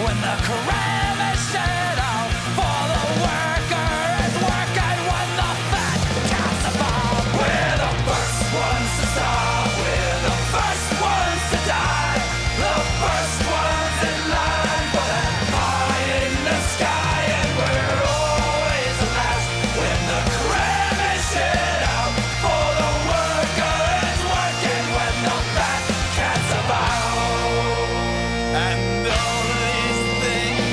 when the cream is shit out for the worker is working when the fat cats about. We're the first ones to stop, we're the first ones to die, the first ones in line for that pie in the sky, and we're always the last when the cream is shit out for the worker is working when the fat cat's about. And all these things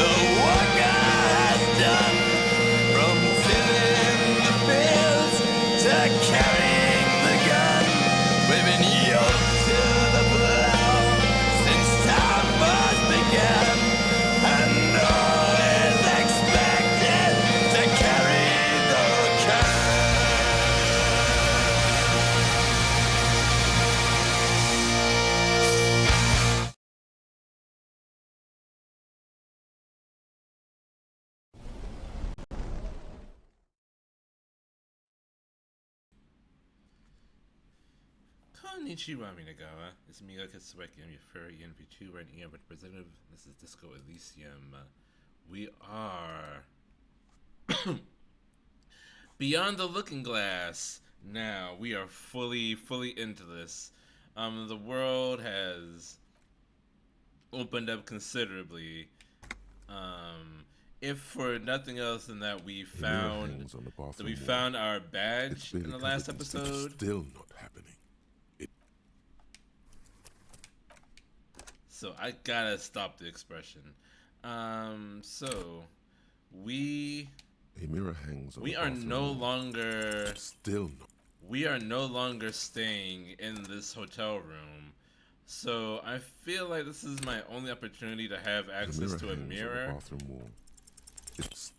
the worker has done, from tilling the fields to carrying the gun, we've been yoked to the plow since time first began, and always expected to carry the can. Konnichiwa, Minagawa. It's me, Katsueki. I'm your furry Vtuber and EM representative. This is Disco ELYSIUM. We are beyond the looking glass. Now we are fully into this. The world has opened up considerably. If for nothing else than that we found our badge in the last episode. Still not happening. So I gotta stop the expression. So we A mirror hangs on we the are bathroom no wall. longer Still not. we are no longer staying in this hotel room. So I feel like this is my only opportunity to have access to a hangs on the mirror. bathroom wall. It's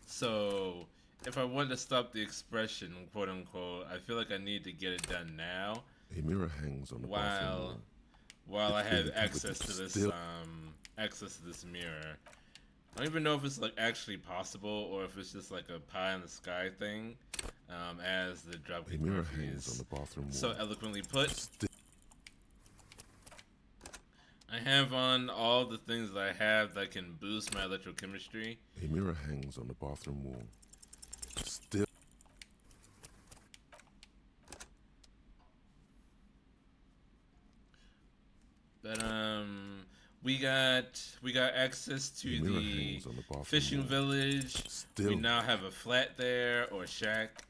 So if I want to stop the expression, quote unquote, I feel like I need to get it done now a mirror hangs on the bathroom wall. while I It's have really covered access with to this still- access to this mirror. I don't even know if it's like actually possible or if it's just like a pie in the sky thing, as the A Dropkick mirror Murphys hangs on the bathroom wall. so eloquently put. Still, I have on all the things that I have that can boost my electrochemistry. a mirror hangs on the bathroom wall. Still, But we got access to a mirror the hangs on the bathroom fishing wall. village. We Still, now have a flat there, or shack.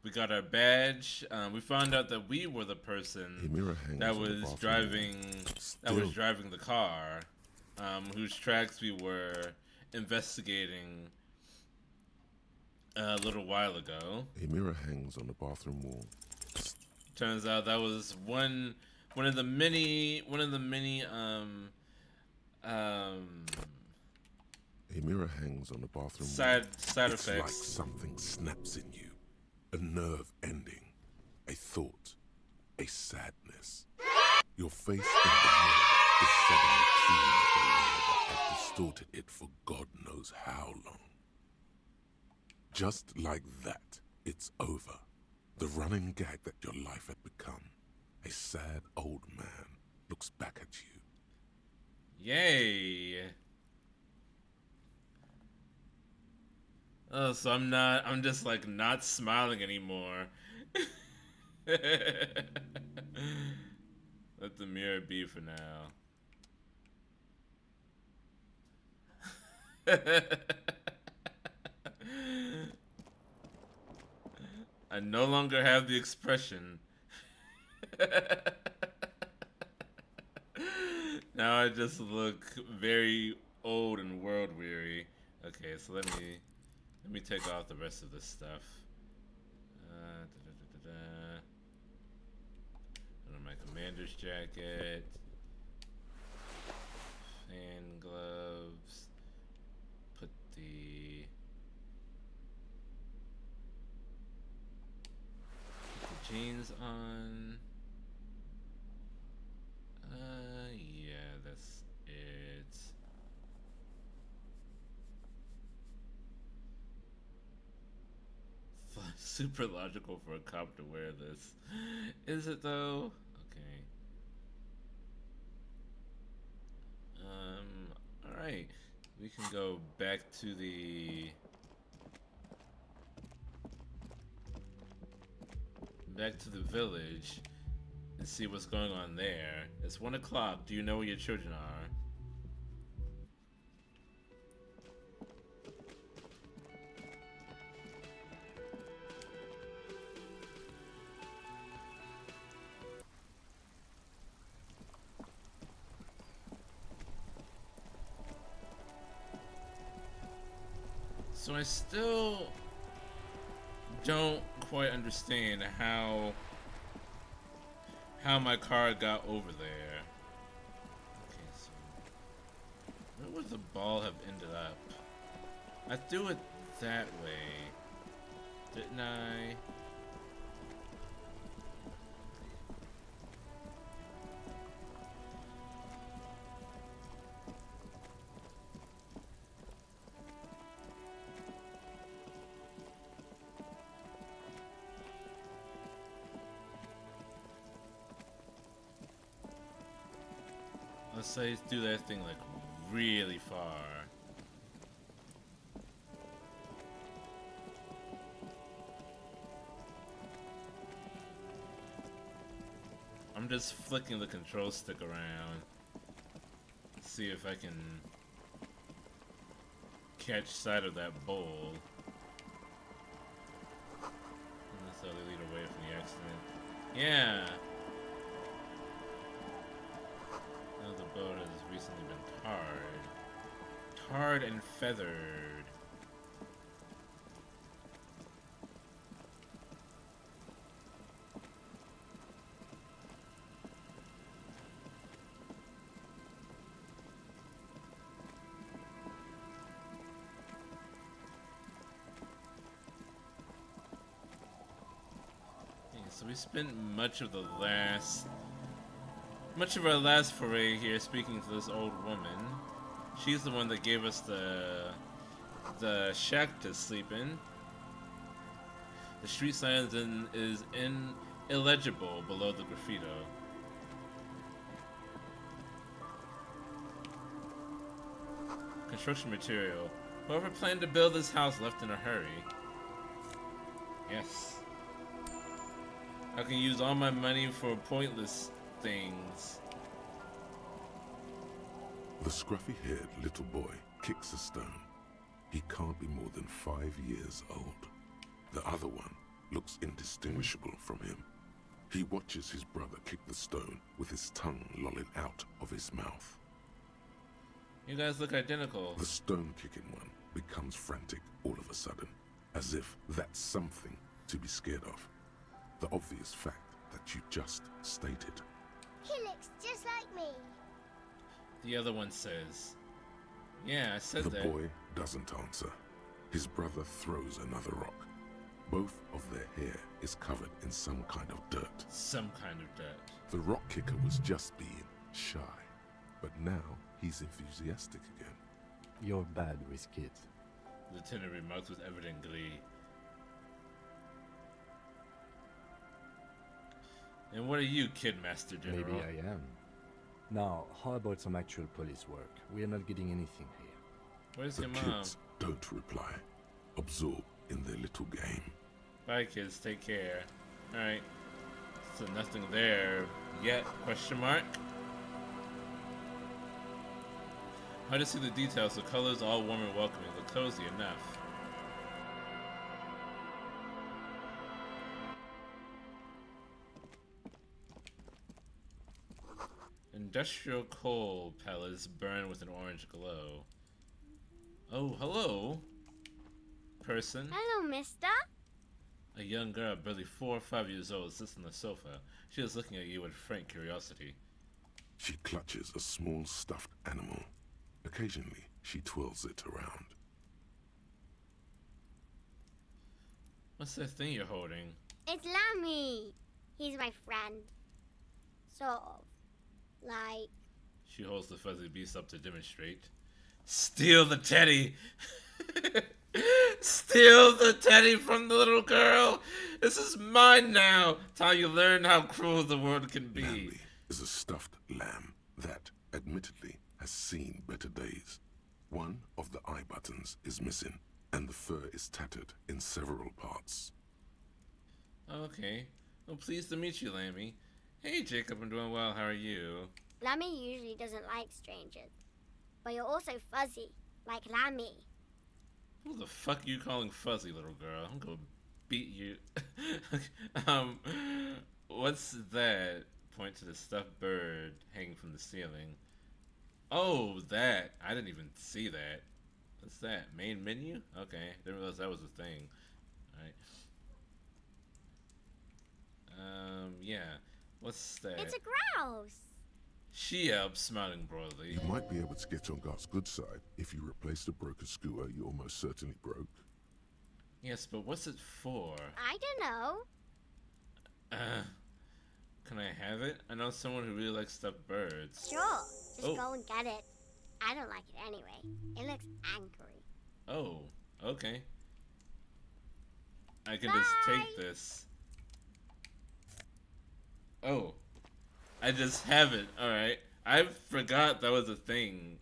We got our badge. We found out that we were the a person mirror hangs that on the was bathroom driving Still, the car, whose tracks we were investigating a little while ago. a mirror hangs on the bathroom wall. Turns out that was one of the many A mirror hangs on the bathroom side wall. It's like effects. something snaps in you. A nerve ending. A thought. A sadness. Your face in the mirror is suddenly clean of the layer that has distorted it for God knows how long. Just like that, it's over. The running gag that your life had become. A sad old man looks back at you. Yay! Oh, so I'm just like not smiling anymore. Let the mirror be for now. I no longer have the expression. Now I just look very old and world weary. Okay, so let me take off the rest of this stuff. Put on my commander's jacket, fan gloves. Put the jeans on. Yeah, that's it. Super logical for a cop to wear this. Is it though? Okay. Alright. We can go back to the village and see what's going on there. It's 1 o'clock. Do you know where your children are? So I still don't quite understand how my car got over there. Okay, so where would the ball have ended up? I threw it that way, didn't I? Let's say do that thing like really far. I'm just flicking the control stick around. See if I can catch sight of that bowl. Not necessarily lead away from the accident. Yeah. The boat has recently been tarred and feathered. Okay, so we spent much of our last foray here speaking to this old woman. She's the one that gave us the shack to sleep in. The street sign is illegible below the graffito. Construction material. Whoever planned to build this house left in a hurry. Yes. I can use all my money for pointless things. The scruffy-haired little boy kicks a stone. He can't be more than 5 years old. The other one looks indistinguishable from him. He watches his brother kick the stone with his tongue lolling out of his mouth. You guys look identical. The stone-kicking one becomes frantic all of a sudden, as if that's something to be scared of. The obvious fact that you just stated. He looks just like me. The other one says, yeah, I said The that. boy doesn't answer. His brother throws another rock. Both of their hair is covered in some kind of dirt. Some kind of dirt. The rock kicker was just being shy, but now he's enthusiastic again. You're bad with kids. Lieutenant remarks with evident glee. And what are you, Kidmaster General? Maybe I am. Now, how about some actual police work? We are not getting anything here. Where's The your mom? kids don't reply, absorbed in their little game. Bye, kids. Take care. Alright. So nothing there yet? Question mark? Hard to see the details. The colors all warm and welcoming. Look cozy enough. Industrial coal pellets burn with an orange glow. Oh, hello, person. Hello, mister. A young girl, barely 4 or 5 years old, sits on the sofa. She is looking at you with frank curiosity. She clutches a small stuffed animal. Occasionally, she twirls it around. What's that thing you're holding? It's Lammy. He's my friend. Sort of. Like... She holds the fuzzy beast up to demonstrate. Steal the teddy! Steal the teddy from the little girl! This is mine now! It's how you learn how cruel the world can be. Lamby is a stuffed lamb that, admittedly, has seen better days. One of the eye buttons is missing, and the fur is tattered in several parts. Okay. Well, pleased to meet you, Lammy. Hey, Jacob, I'm doing well. How are you? Lammy usually doesn't like strangers. But you're also fuzzy, like Lammy. Who the fuck are you calling fuzzy, little girl? I'm gonna beat you. What's that? Point to the stuffed bird hanging from the ceiling. Oh, that. I didn't even see that. What's that? Main menu? Okay. Didn't realize that was a thing. Alright. Yeah. What's that? It's a grouse. She yelped, smiling broadly. You might be able to get on Gart's good side if you replace the broken skewer you almost certainly broke. Yes, but what's it for? I don't know. Can I have it? I know someone who really likes stuffed birds. Sure, just Oh. go and get it. I don't like it anyway. It looks angry. Oh, okay. I can just take this. Oh. I just have it. Alright. I forgot that was a thing.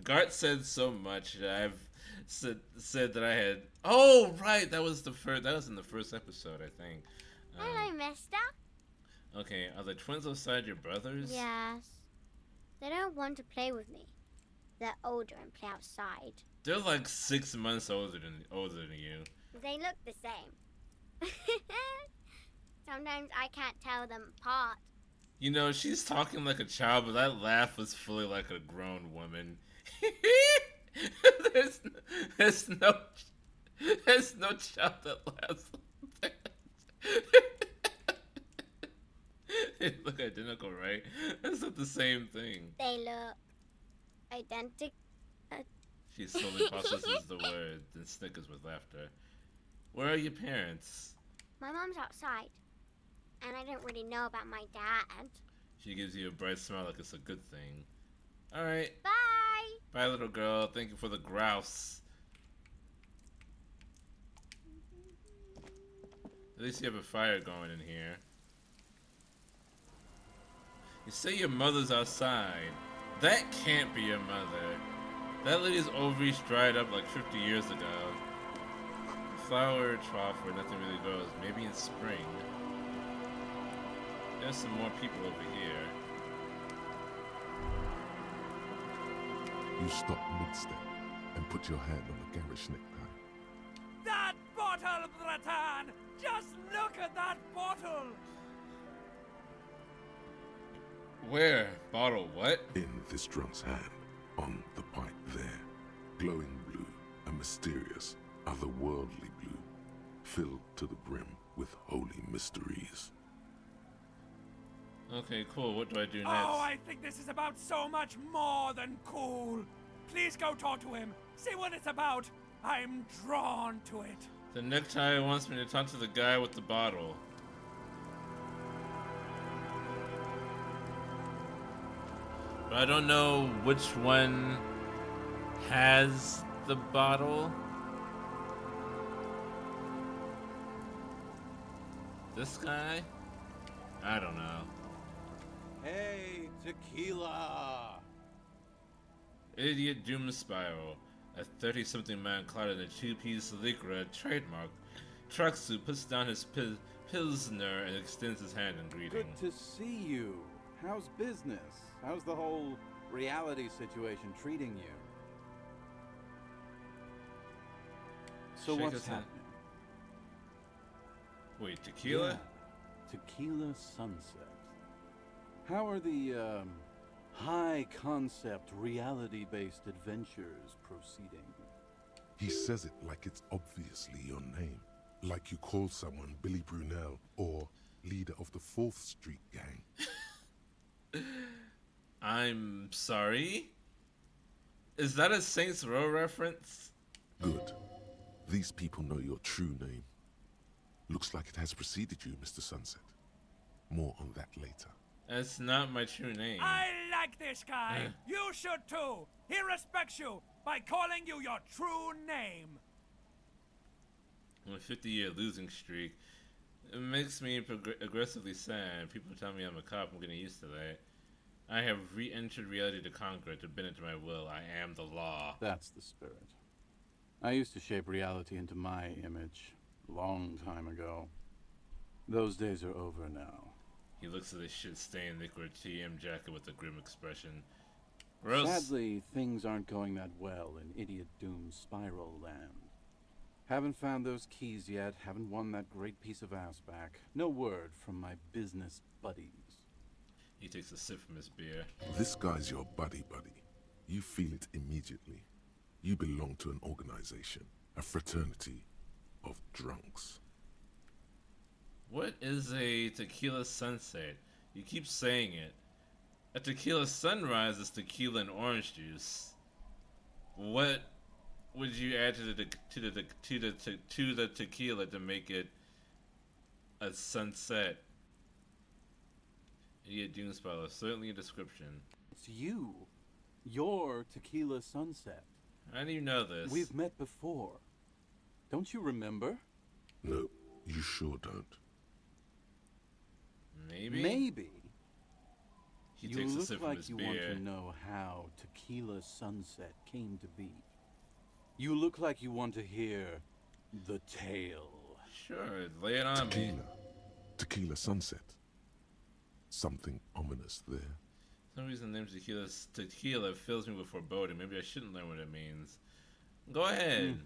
Gart said so much. I've said that I had. Oh, right. That was in the first episode, I think. Hello, mister. Okay, are the twins outside your brothers? Yes. They don't want to play with me. They're older and play outside. They're like 6 months older than you. They look the same. Sometimes I can't tell them apart. You know, she's talking like a child, but that laugh was fully like a grown woman. there's no child that laughs like that. They look identical, right? That's not the same thing. They look identical. She slowly processes the word, then snickers with laughter. Where are your parents? My mom's outside, and I don't really know about my dad. She gives you a bright smile like it's a good thing. Alright. Bye! Bye, little girl. Thank you for the grouse. At least you have a fire going in here. You say your mother's outside. That can't be your mother. That lady's ovaries dried up like 50 years ago. Flower trough where nothing really grows. Maybe in spring. There's some more people over here. You stop mid-step and put your hand on the garish necktie. That bottle, Bratan! Just look at that bottle! Where? Bottle what? In this drunk's hand, on the pipe there. Glowing blue, a mysterious, otherworldly blue, filled to the brim with holy mysteries. Okay, cool. What do I do next? Oh, I think this is about so much more than cool. Please go talk to him. See what it's about. I'm drawn to it. The necktie wants me to talk to the guy with the bottle. But I don't know which one has the bottle. This guy? I don't know. Hey, tequila! Idiot Doom Spiral. A 30-something man clad in a two-piece Lycra trademark tracksuit puts down his pilsner and extends his hand in greeting. Good to see you. How's business? How's the whole reality situation treating you? So Shake what's his hand. happening? Wait, tequila? Yeah, Tequila Sunset. How are the, high-concept, reality-based adventures proceeding? He says it like it's obviously your name. Like you call someone Billy Brunel or leader of the 4th Street Gang. I'm sorry? Is that a Saints Row reference? Good. These people know your true name. Looks like it has preceded you, Mr. Sunset. More on that later. That's not my true name. I like this guy. You should too. He respects you by calling you your true name. On a 50-year losing streak. It makes me aggressively sad. People tell me I'm a cop. I'm getting used to that. I have re-entered reality to conquer it, to bend it to my will. I am the law. That's the spirit. I used to shape reality into my image, long time ago. Those days are over now. He looks at his shit-stained liquid TM jacket with a grim expression. Gross. Sadly, things aren't going that well in Idiot Doom's spiral land. Haven't found those keys yet, haven't won that great piece of ass back. No word from my business buddies. He takes a sip from his beer. This guy's your buddy. You feel it immediately. You belong to an organization, a fraternity of drunks. What is a tequila sunset? You keep saying it. A tequila sunrise is tequila and orange juice. What would you add to the tequila to make it a sunset? Idiot Doom Spoiler, certainly a description. It's you. Your tequila sunset. How do you know this? We've met before. Don't you remember? No, you sure don't. Maybe? Maybe. He You takes a look sip from like his you beer. want to know how tequila sunset came to be. You look like you want to hear the tale. Sure, lay it on me. Tequila sunset. Something ominous there. For some reason the name tequila fills me with foreboding. Maybe I shouldn't learn what it means. Go ahead.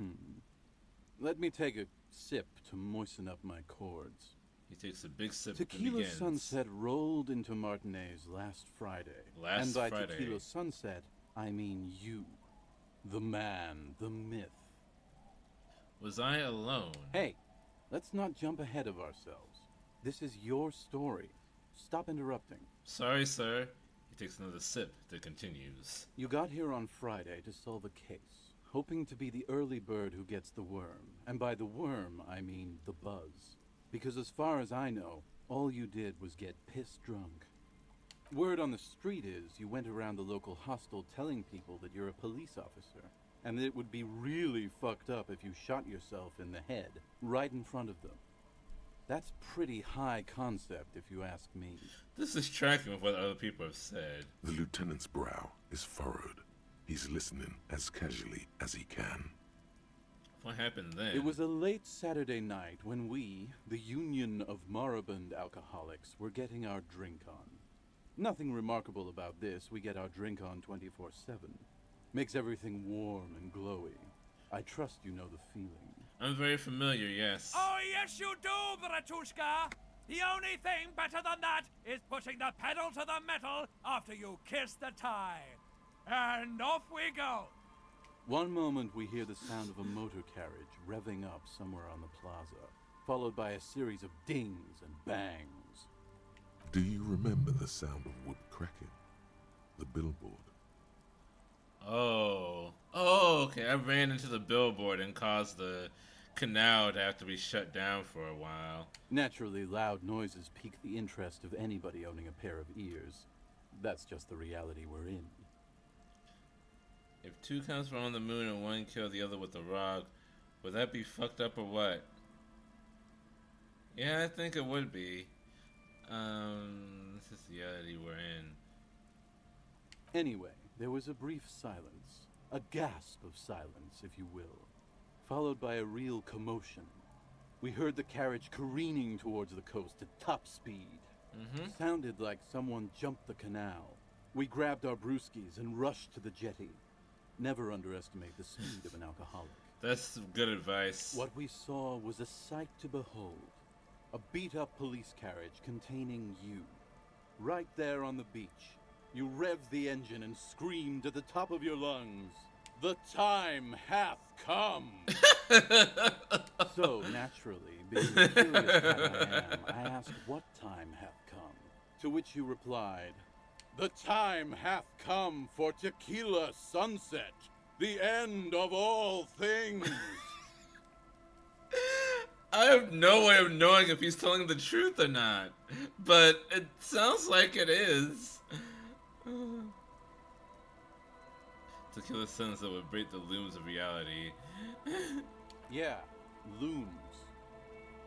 Let me take a sip to moisten up my cords. He takes a big sip Tequila and begins. sunset rolled into Martinez last Friday. Last and by Friday. tequila sunset, I mean you. The man, the myth. Was I alone? Hey, let's not jump ahead of ourselves. This is your story. Stop interrupting. Sorry, sir. He takes another sip that continues. You got here on Friday to solve a case, hoping to be the early bird who gets the worm. And by the worm, I mean the buzz. Because as far as I know, all you did was get piss drunk. Word on the street is you went around the local hostel telling people that you're a police officer, and that it would be really fucked up if you shot yourself in the head, right in front of them. That's pretty high concept, if you ask me. This is tracking with what other people have said. The lieutenant's brow is furrowed. He's listening as casually as he can. What happened then? It was a late Saturday night when we, the Union of Moribund Alcoholics, were getting our drink on. Nothing remarkable about this. We get our drink on 24/7. Makes everything warm and glowy. I trust you know the feeling. I'm very familiar, yes. Oh, yes, you do, Bratushka. The only thing better than that is putting the pedal to the metal after you kiss the tie. And off we go. One moment we hear the sound of a motor carriage revving up somewhere on the plaza, followed by a series of dings and bangs. Do you remember the sound of wood cracking? The billboard. Oh, okay. I ran into the billboard and caused the canal to have to be shut down for a while. Naturally, loud noises pique the interest of anybody owning a pair of ears. That's just the reality we're in. If two comes from on the moon and one killed the other with a rock, would that be fucked up or what? Yeah, I think it would be. This is the reality we're in. Anyway, there was a brief silence. A gasp of silence, if you will. Followed by a real commotion. We heard the carriage careening towards the coast at top speed. Sounded like someone jumped the canal. We grabbed our brewskis and rushed to the jetty. Never underestimate the speed of an alcoholic. That's good advice. What we saw was a sight to behold. A beat-up police carriage containing you. Right there on the beach. You revved the engine and screamed at the top of your lungs, "The time hath come!" So, naturally, being the curious man I am, I asked what time hath come. To which you replied, "The time hath come for tequila sunset, the end of all things." I have no way of knowing if he's telling the truth or not, but it sounds like it is. Tequila sunset would break the looms of reality. Yeah, looms.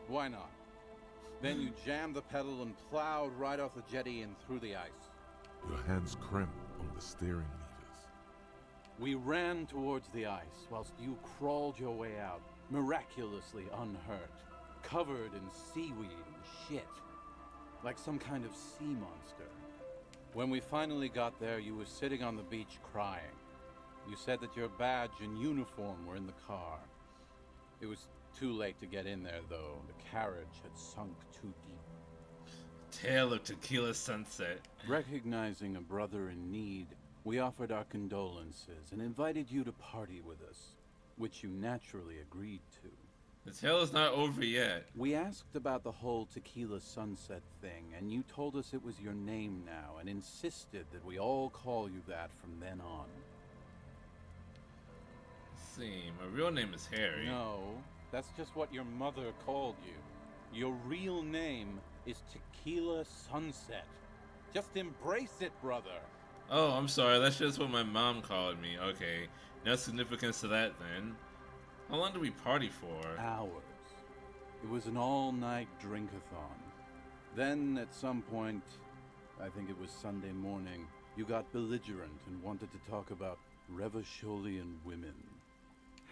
Why not? Then you jammed the pedal and plowed right off the jetty and through the ice. Your hands cramp on the steering levers. We ran towards the ice whilst you crawled your way out, miraculously unhurt, covered in seaweed and shit, like some kind of sea monster. When we finally got there, you were sitting on the beach crying. You said that your badge and uniform were in the car. It was too late to get in there, though. The carriage had sunk too deep. Tale of Tequila Sunset. Recognizing a brother in need, we offered our condolences and invited you to party with us, which you naturally agreed to. The tale is not over yet. We asked about the whole Tequila Sunset thing, and you told us it was your name now and insisted that we all call you that from then on. Let's see, my real name is Harry. No, that's just what your mother called you. Your real name is Tequila Sunset. Just embrace it, brother. Oh, I'm sorry, that's just what my mom called me. Okay, no significance to that then. How long did we party for? Hours. It was an all-night drink-a-thon. Then, at some point, I think it was Sunday morning, you got belligerent and wanted to talk about Revacholian women.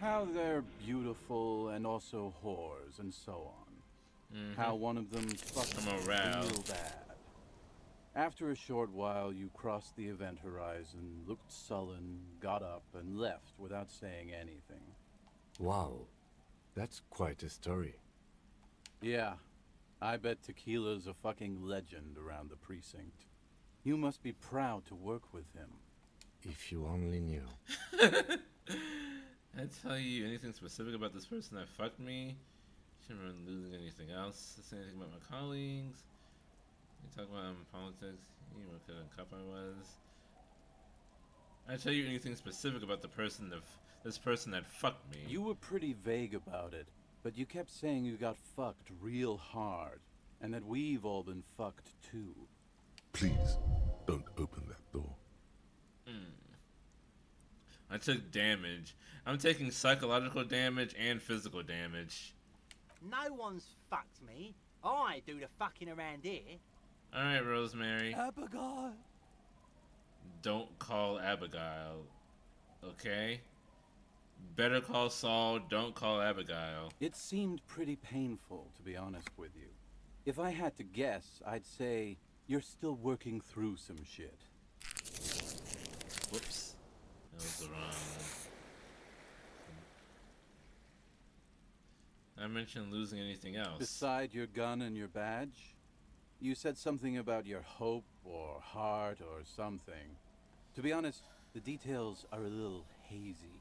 How they're beautiful and also whores and so on. How one of them fucked I'm aroused. real bad. After a short while, you crossed the event horizon, looked sullen, got up, and left without saying anything. Wow, that's quite a story. Yeah, I bet Tequila's a fucking legend around the precinct. You must be proud to work with him. If you only knew. I tell you anything specific about this person that fucked me? Shouldn't remember losing anything else. Say anything about my colleagues? You talk about politics? You know what kind of cup I was? I tell you anything specific about the person that this person that fucked me? You were pretty vague about it, but you kept saying you got fucked real hard, and that we've all been fucked too. Please, don't open that door. I took damage. I'm taking psychological damage and physical damage. No one's fucked me. I do the fucking around here. Alright, Rosemary. Abigail. Don't call Abigail. Okay? Better call Saul, don't call Abigail. It seemed pretty painful, to be honest with you. If I had to guess, I'd say you're still working through some shit. Whoops. That was the wrong. I mentioned losing anything else. Beside your gun and your badge, you said something about your hope or heart or something. To be honest, the details are a little hazy.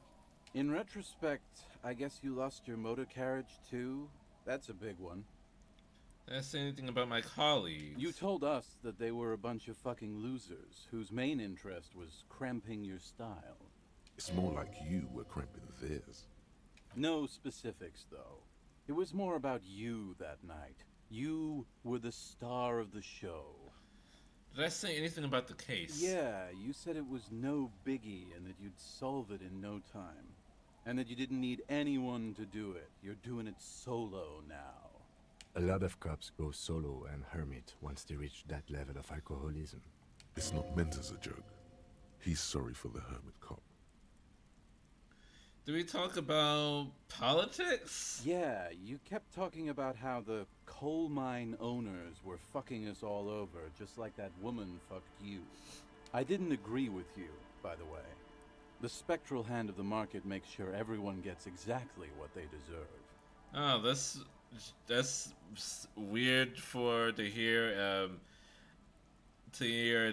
In retrospect, I guess you lost your motor carriage too? That's a big one. Did I say anything about my colleagues? You told us that they were a bunch of fucking losers whose main interest was cramping your style. It's more like you were cramping theirs. No specifics, though. It was more about you that night. You were the star of the show. Did I say anything about the case? Yeah, you said it was no biggie and that you'd solve it in no time. And that you didn't need anyone to do it. You're doing it solo now. A lot of cops go solo and hermit once they reach that level of alcoholism. It's not meant as a joke. He's sorry for the hermit cop. Do we talk about politics? Yeah, you kept talking about how the coal mine owners were fucking us all over, just like that woman fucked you. I didn't agree with you, by the way. The spectral hand of the market makes sure everyone gets exactly what they deserve. Oh, that's weird to hear. To hear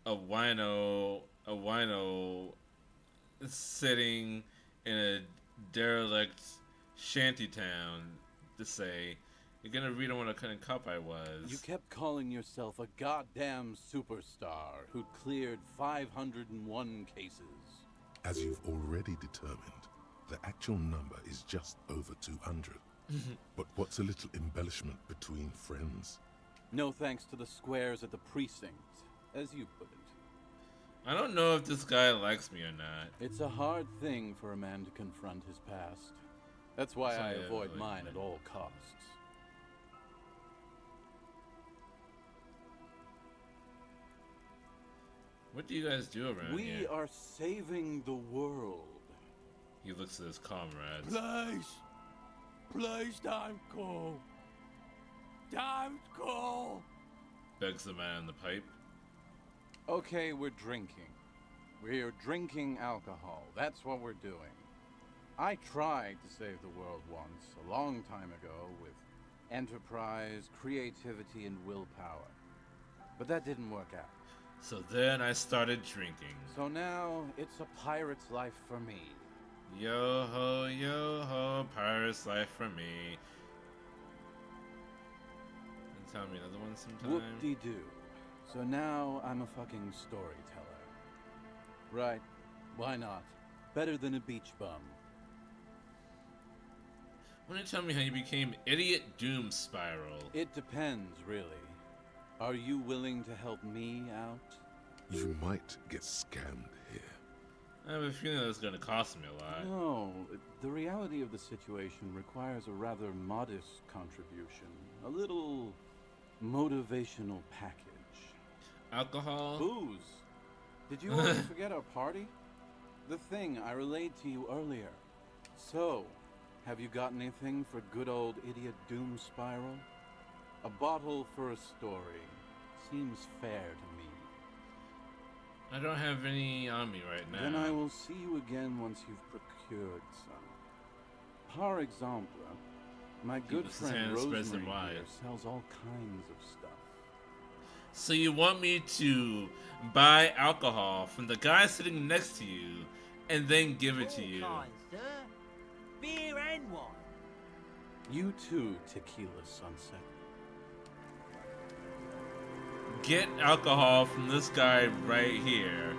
a wino sitting in a derelict shantytown to say, "You're gonna read on what a kind of cop I was." You kept calling yourself a goddamn superstar who'd cleared 501 cases. As you've already determined, the actual number is just over 200. But what's a little embellishment between friends? No thanks to the squares at the precinct, as you put it. I don't know if this guy likes me or not. It's a hard thing for a man to confront his past. That's why I avoid mine at all costs. What do you guys do around We here? are saving the world. He looks at his comrades. Please don't go. Don't go. Begs the man in the pipe. Okay, we're drinking. We're drinking alcohol. That's what we're doing. I tried to save the world once, a long time ago, with enterprise, creativity, and willpower. But that didn't work out. So then I started drinking. So now, it's a pirate's life for me. Yo ho, pirate's life for me. And tell me another one sometime. Whoop-de-doo. So now I'm a fucking storyteller. Right. Why not? Better than a beach bum. Why don't you tell me how you became Idiot Doom Spiral? It depends, really. Are you willing to help me out? You might get scammed here. I have a feeling that's gonna cost me a lot. No, the reality of the situation requires a rather modest contribution. A little motivational package. Alcohol? Booze. Did you already forget our party? The thing I relayed to you earlier. So, have you got anything for good old Idiot Doom Spiral? A bottle for a story. Seems fair to me. I don't have any on me right now. Then I will see you again once you've procured some. Par exemple, my good puts his friend hand and spreads Rosemary them wide. here sells all kinds of stuff. So you want me to buy alcohol from the guy sitting next to you and then give it to All you? kinds, sir. Beer and wine. You too, Tequila Sunset. Get alcohol from this guy right here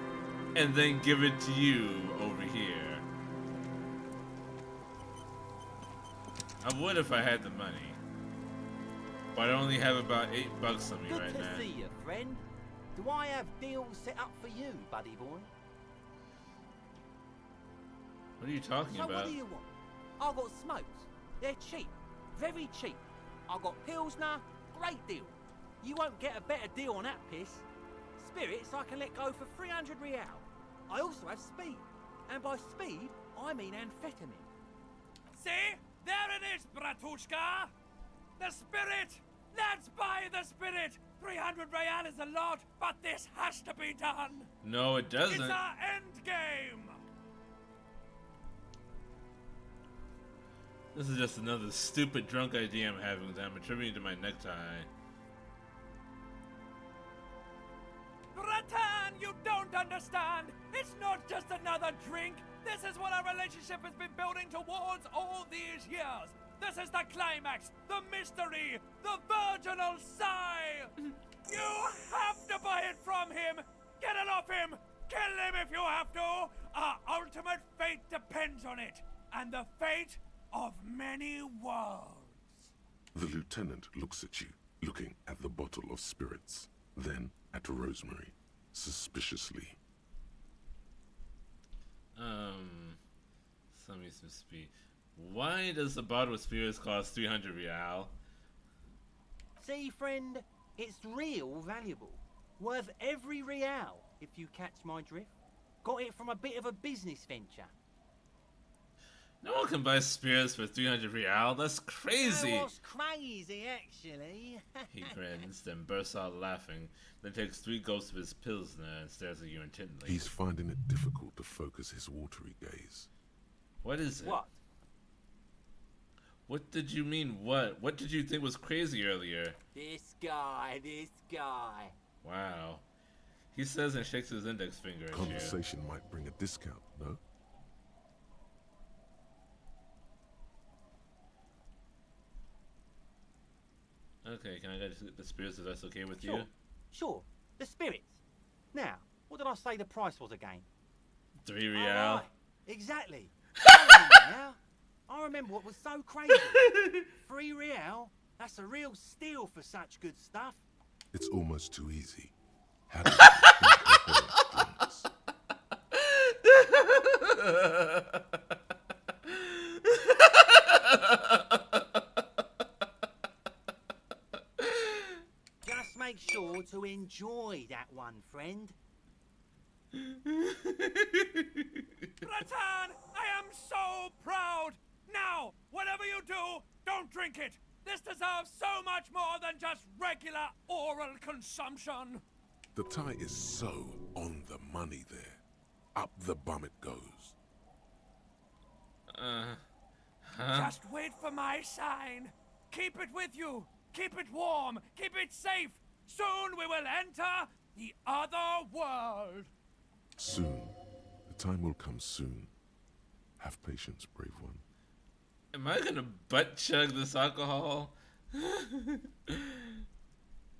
and then give it to you over here. I would if I had the money. But I only have about $8 on me Good right to now. see you, friend. Do I have deals set up for you, buddy boy? What are you talking So about? what do you want? I've got smokes. They're cheap. Very cheap. I've got Pilsner. Great deal. You won't get a better deal on that piss. Spirits I can let go for 300 real. I also have speed. And by speed, I mean amphetamine. See? There it is, Bratushka! The spirit! Let's buy the spirit! 300 real is a lot, but this has to be done! No, it It's doesn't. our end game! This is just another stupid drunk idea I'm having that I'm attributing to my necktie. Bratan, you don't understand! It's not just another drink! This is what our relationship has been building towards all these years! This is the climax, the mystery, the virginal sigh! You have to buy it from him! Get it off him! Kill him if you have to! Our ultimate fate depends on it! And the fate of many worlds! The lieutenant looks at you, looking at the bottle of spirits, then at Rosemary, suspiciously. Some speed. Why does the bottle of spirits cost 300 real? See, friend, it's real valuable. Worth every real, if you catch my drift. Got it from a bit of a business venture. No one can buy spirits for 300 real. That's crazy. You know what's crazy, actually? He grins, then bursts out laughing, then takes 3 gulps of his pilsner and stares at you intently. He's finding it difficult to focus his watery gaze. What is it? What? What did you mean, what? What did you think was crazy earlier? This guy. Wow. He says and shakes his index finger at you. Conversation might bring a discount, no? Okay, can I get the spirits if that's okay with Sure. you? Sure. The spirits. Now, what did I say the price was again? 3 real. Oh, right. Exactly. Now, I remember what was so crazy. 3 real? That's a real steal for such good stuff. It's almost too easy. How do you incorporate things? Just make sure to enjoy that one, friend. Bratan, I am so proud! Now, whatever you do, don't drink it! This deserves so much more than just regular oral consumption! The tie is so on the money there. Up the bum it goes. Just wait for my sign. Keep it with you. Keep it warm. Keep it safe. Soon we will enter the other world. Soon. The time will come soon. Have patience, brave one. Am I gonna butt chug this alcohol?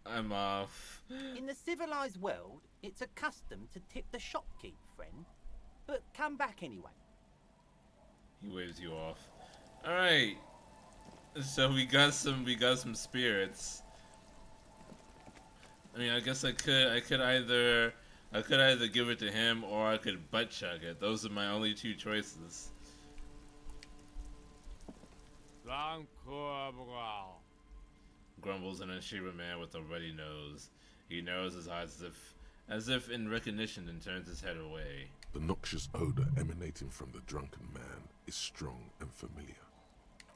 I'm off. In the civilized world, it's a custom to tip the shopkeep, friend. But come back anyway. He waves you off. All right. So we got some spirits. I mean, I guess I could either give it to him or I could butt chug it. Those are my only two choices. Grumbles an Ashira man with a ruddy nose. He narrows his eyes as if in recognition and turns his head away. The noxious odor emanating from the drunken man is strong and familiar.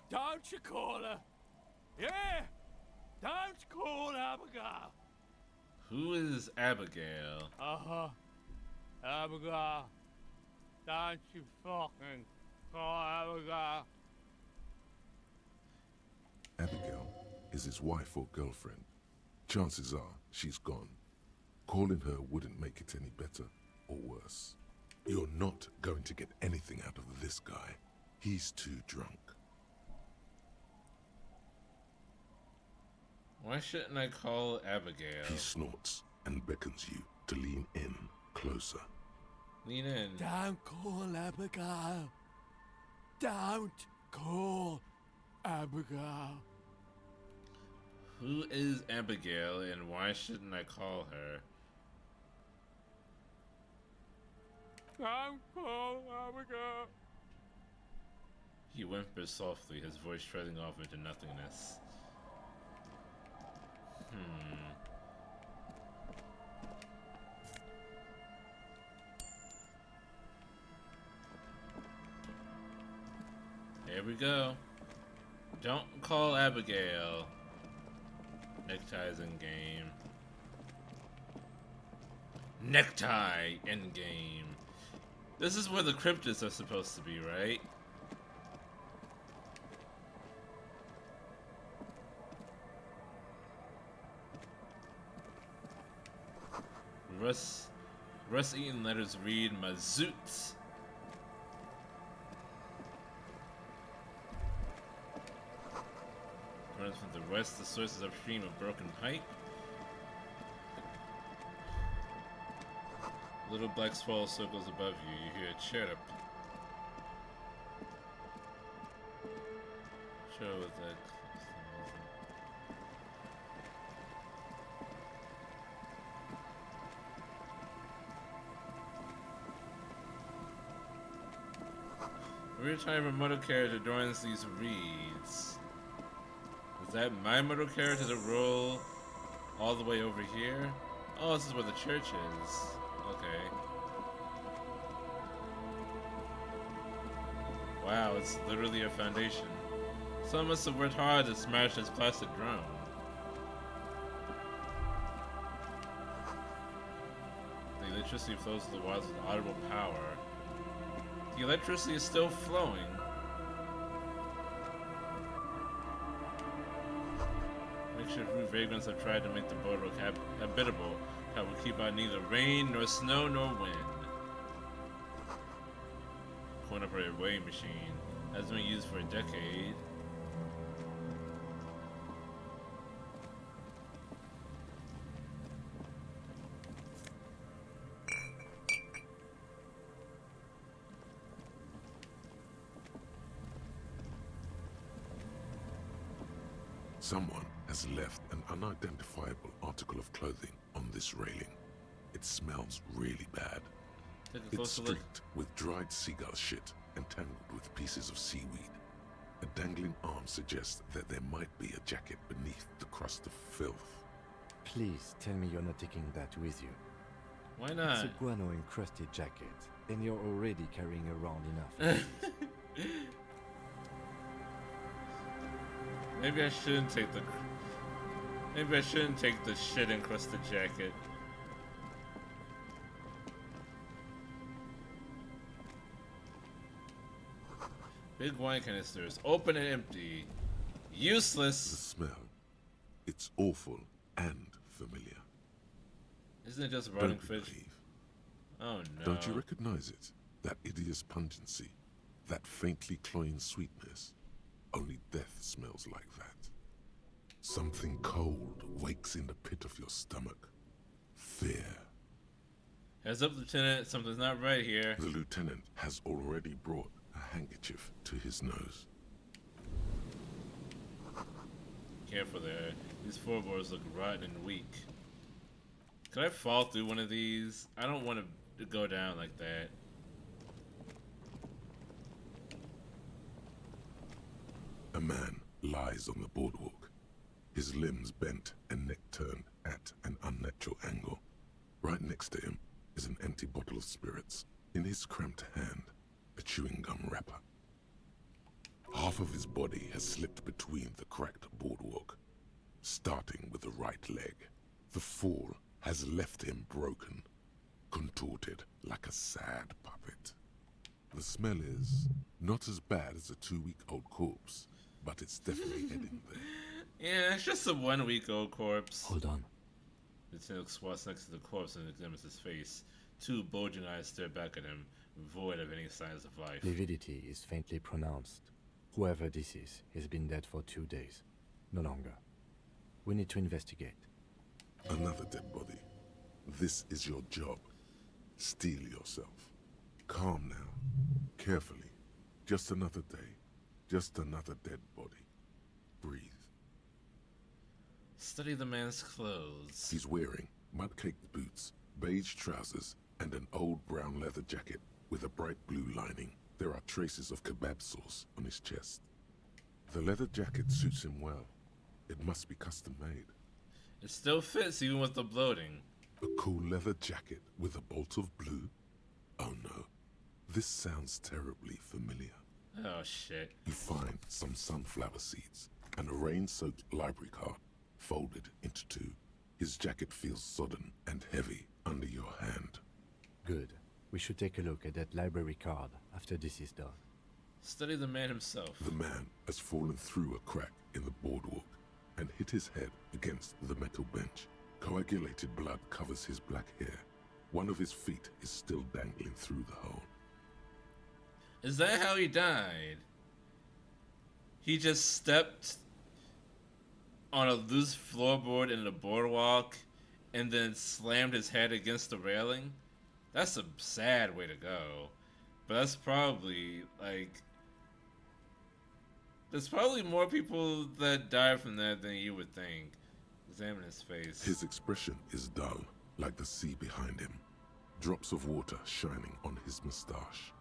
Don't you call her? Yeah! Don't call Abigail! Who is Abigail? Uh-huh. Abigail. Don't you fucking call Abigail. Abigail is his wife or girlfriend. Chances are she's gone. Calling her wouldn't make it any better or worse. You're not going to get anything out of this guy. He's too drunk. Why shouldn't I call Abigail? He snorts and beckons you to lean in closer. Lean in. Don't call Abigail. Don't call Abigail. Who is Abigail and why shouldn't I call her? Don't call Abigail. He whimpers softly, his voice trailing off into nothingness. Here we go. Don't call Abigail. Neckties in game. Necktie in game. This is where the cryptids are supposed to be, right? Russ Eaton letters read Mazoot. Runs from the west, the source is upstream of Broken Pike. Little black swallow circles above you. You hear a chirp. Show with that. Every time a motor carriage adorns these reeds. Is that my motor carriage? Does it roll all the way over here? Oh, this is where the church is. Okay. Wow, it's literally a foundation. Someone must have worked hard to smash this plastic drum. The electricity flows through the wires with audible power. The electricity is still flowing. Makeshift root vagrants have tried to make the boardwalk habitable. That will keep out neither rain, nor snow, nor wind. Coin-operated weighing machine hasn't been used for a decade. Someone has left an unidentifiable article of clothing on this railing. It smells really bad. Take a It's closer look. streaked with dried seagull shit and tangled with pieces of seaweed. A dangling arm suggests that there might be a jacket beneath the crust of filth. Please tell me you're not taking that with you. Why It's not? a guano-encrusted jacket, and you're already carrying around enough. Maybe I shouldn't take the. Maybe I shouldn't take the shit encrusted jacket. Big wine canisters, open and empty. The Useless. smell. It's awful and familiar. Isn't it just rotting Don't be fish? naive. Oh no. Don't you recognize it? That hideous pungency, that faintly cloying sweetness. Only death smells like that. Something cold wakes in the pit of your stomach. Fear. Heads up, Lieutenant. Something's not right here. The lieutenant has already brought a handkerchief to his nose. Careful there. These floorboards look rotten and weak. Could I fall through one of these? I don't want to go down like that. A man lies on the boardwalk, his limbs bent and neck turned at an unnatural angle. Right next to him is an empty bottle of spirits. In his cramped hand, a chewing gum wrapper. Half of his body has slipped between the cracked boardwalk, starting with the right leg. The fall has left him broken, contorted like a sad puppet. The smell is not as bad as a 2-week-old corpse, but it's definitely heading there. Yeah, it's just a 1-week-old corpse. Hold on. Lieutenant squats next to the corpse and examines his face. Two bulging eyes stare back at him, void of any signs of life. Lividity is faintly pronounced. Whoever this is has been dead for 2 days. No longer. We need to investigate. Another dead body. This is your job. Steel yourself. Calm now. Carefully. Just another day. Just another dead body. Breathe. Study the man's clothes. He's wearing mud-caked boots, beige trousers, and an old brown leather jacket with a bright blue lining. There are traces of kebab sauce on his chest. The leather jacket suits him well. It must be custom-made. It still fits even with the bloating. A cool leather jacket with a bolt of blue? Oh no. This sounds terribly familiar. Oh shit. You find some sunflower seeds and a rain-soaked library card folded into two. His jacket feels sodden and heavy under your hand. Good. We should take a look at that library card after this is done. Study the man himself. The man has fallen through a crack in the boardwalk and hit his head against the metal bench. Coagulated blood covers his black hair. One of his feet is still dangling through the hole. Is that how he died? He just stepped on a loose floorboard in the boardwalk and then slammed his head against the railing? That's a sad way to go. But that's probably, like... There's probably more people that die from that than you would think. Examine his face. His expression is dull, like the sea behind him. Drops of water shining on his mustache.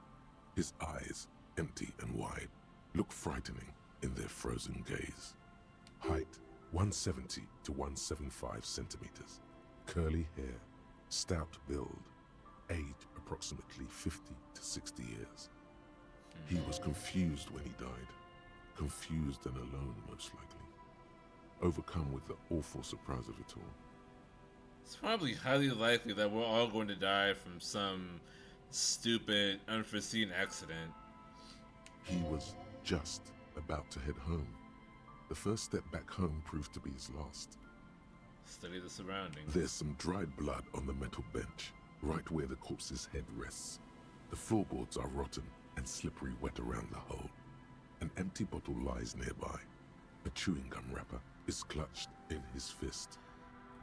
His eyes, empty and wide, look frightening in their frozen gaze. Height, 170 to 175 centimeters. Curly hair, stout build. Age, approximately 50 to 60 years. He was confused when he died. Confused and alone, most likely. Overcome with the awful surprise of it all. It's probably highly likely that we're all going to die from some stupid, unforeseen accident. He was just about to head home. The first step back home proved to be his last. Study the surroundings. There's some dried blood on the metal bench, right where the corpse's head rests. The floorboards are rotten and slippery wet around the hole. An empty bottle lies nearby. A chewing gum wrapper is clutched in his fist.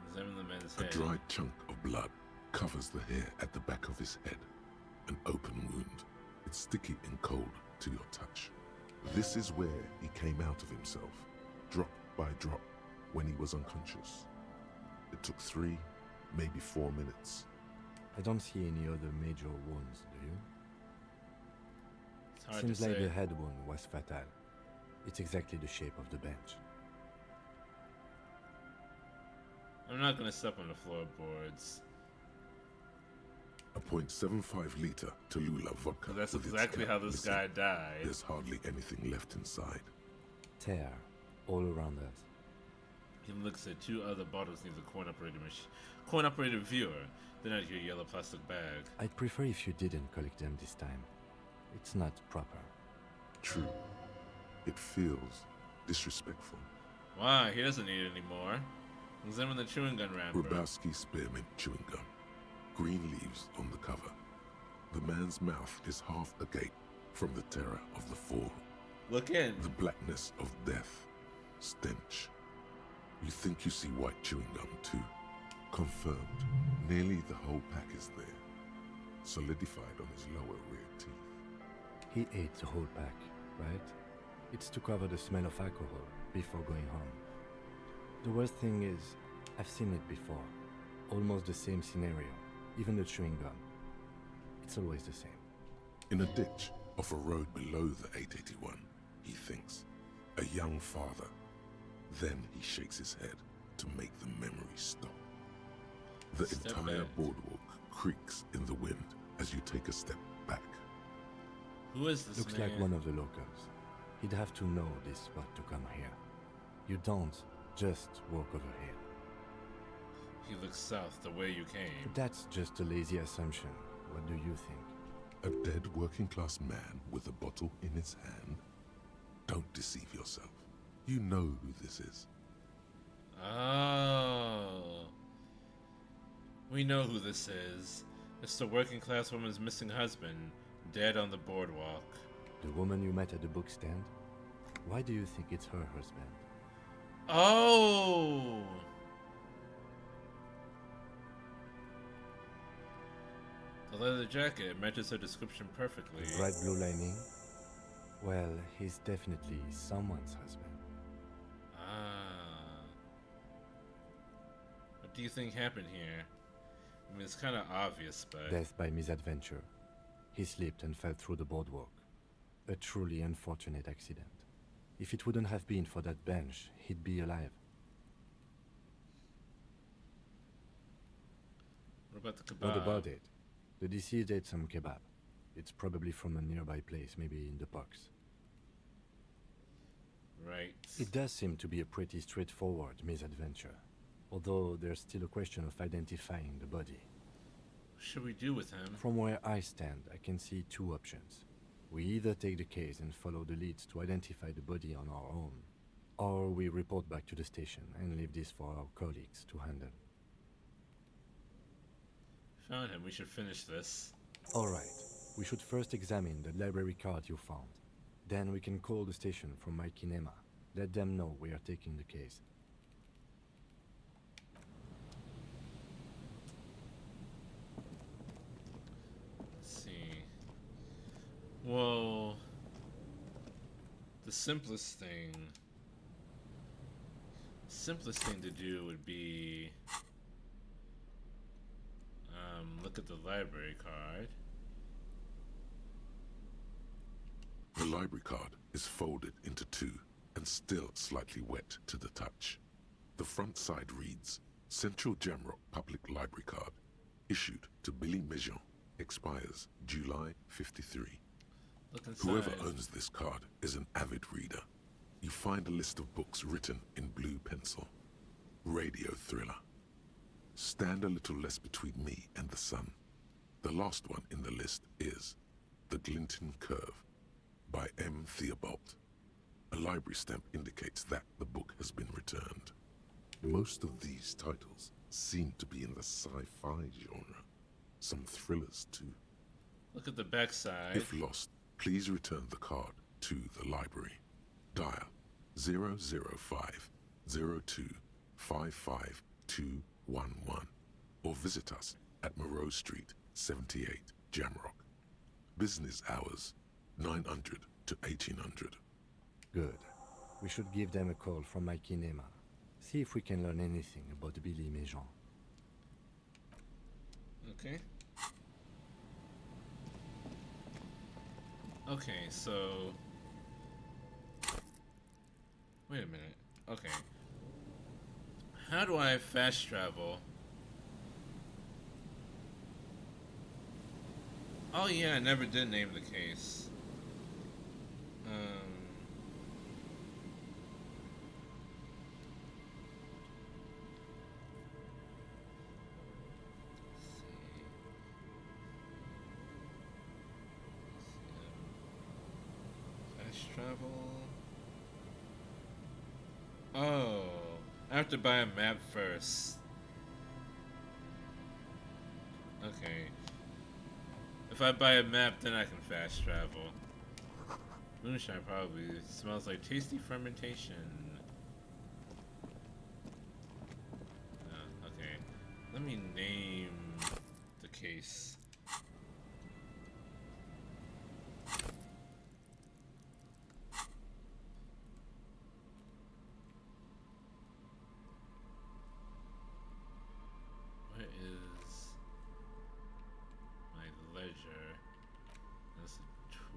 Examine the man's A head. dried chunk of blood covers the hair at the back of his head. An open wound. It's sticky and cold to your touch. This is where he came out of himself, drop by drop, when he was unconscious. It took 3, maybe 4 minutes. I don't see any other major wounds, do you? It's hard Seems to like say. the head wound was fatal. It's exactly the shape of the bench. I'm not gonna step on the floorboards. A .75 liter Tallulah vodka. That's with its exactly cap how this missing. guy died. There's hardly anything left inside. Tear all around us. He looks at two other bottles near the coin-operated viewer, then at your yellow plastic bag. I'd prefer if you didn't collect them this time. It's not proper. True. It feels disrespectful. Why? He doesn't need it anymore. Examine the chewing gun wrapper. Grabowski spearmint chewing gum. Green leaves on the cover. The man's mouth is half agape from the terror of the fall. Look in. The blackness of death. Stench. You think you see white chewing gum too. Confirmed. Nearly the whole pack is there. Solidified on his lower rear teeth. He ate the whole pack, right? It's to cover the smell of alcohol before going home. The worst thing is, I've seen it before. Almost the same scenario. Even the chewing gum. It's always the same. In a ditch off a road below the 881, he thinks. A young father. Then he shakes his head to make the memory stop. The Step entire back. boardwalk creaks in the wind as you take a step back. Who is this Looks man? like one of the locals. He'd have to know this spot to come here. You don't just walk over here. He looks south, the way you came. But that's just a lazy assumption. What do you think? A dead working class man with a bottle in his hand? Don't deceive yourself. You know who this is. Oh. We know who this is. It's the working class woman's missing husband, dead on the boardwalk. The woman you met at the book stand? Why do you think it's her husband? Oh! The leather jacket matches her description perfectly. The bright blue lining? Well, he's definitely someone's husband. Ah. What do you think happened here? I mean, it's kind of obvious, but... Death by misadventure. He slipped and fell through the boardwalk. A truly unfortunate accident. If it wouldn't have been for that bench, he'd be alive. What about the kebab? What about it? The deceased ate some kebab. It's probably from a nearby place, maybe in the box. Right. It does seem to be a pretty straightforward misadventure. Although there's still a question of identifying the body. What should we do with him? From where I stand, I can see two options. We either take the case and follow the leads to identify the body on our own, or we report back to the station and leave this for our colleagues to handle. Found him. We should finish this. Alright, we should first examine the library card you found. Then we can call the station from my kinema. Let them know we are taking the case. Let's see. Well, the simplest thing to do would be look at the library card. The library card is folded into two and still slightly wet to the touch. The front side reads, Central Jamrock Public Library Card, issued to Billy Mejean, expires July 53. Look inside. Whoever owns this card is an avid reader. You find a list of books written in blue pencil. Radio thriller. Stand a little less between me and the sun. The last one in the list is The Glinton Curve by M. Theobald. A library stamp indicates that the book has been returned. Most of these titles seem to be in the sci-fi genre. Some thrillers too. Look at the backside. If lost, please return the card to the library. Dial 005 02 55211 or visit us at Moreau Street, 78, Jamrock. Business hours 900 to 1800. Good. We should give them a call from my kinema. See if we can learn anything about Billy Mejean. Okay. Okay, so... Wait a minute. Okay. How do I fast travel? Oh yeah, I never did name the case. Fast travel. Oh, I have to buy a map first. Okay. If I buy a map, then I can fast travel. Moonshine probably smells like tasty fermentation. Okay. Let me name the case. Where is my ledger? That's a tool.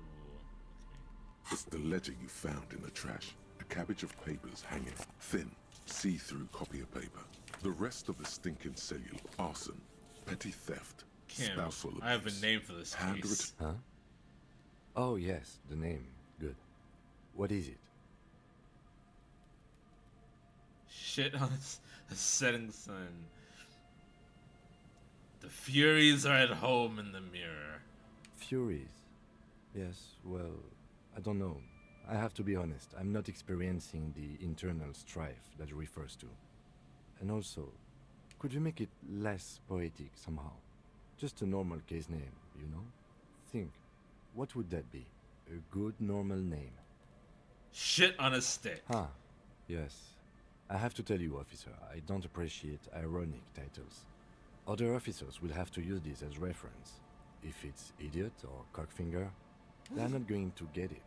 Okay. It's the ledger you found in the trash. A cabbage of papers hanging, thin, see-through copy of paper. The rest of the stinking cellular arson, petty theft, Kim, spousal abuse. I have a name for this handwritten. case. Huh? Oh, yes, the name. Good. What is it? Shit on a setting sun. The Furies are at home in the mirror. Furies? Yes, well, I don't know. I have to be honest, I'm not experiencing the internal strife that it refers to. And also, could you make it less poetic somehow? Just a normal case name, you know? Think, what would that be? A good normal name. Shit on a stick. Ah, yes. I have to tell you, officer, I don't appreciate ironic titles. Other officers will have to use this as reference. If it's idiot or cockfinger, they're not going to get it.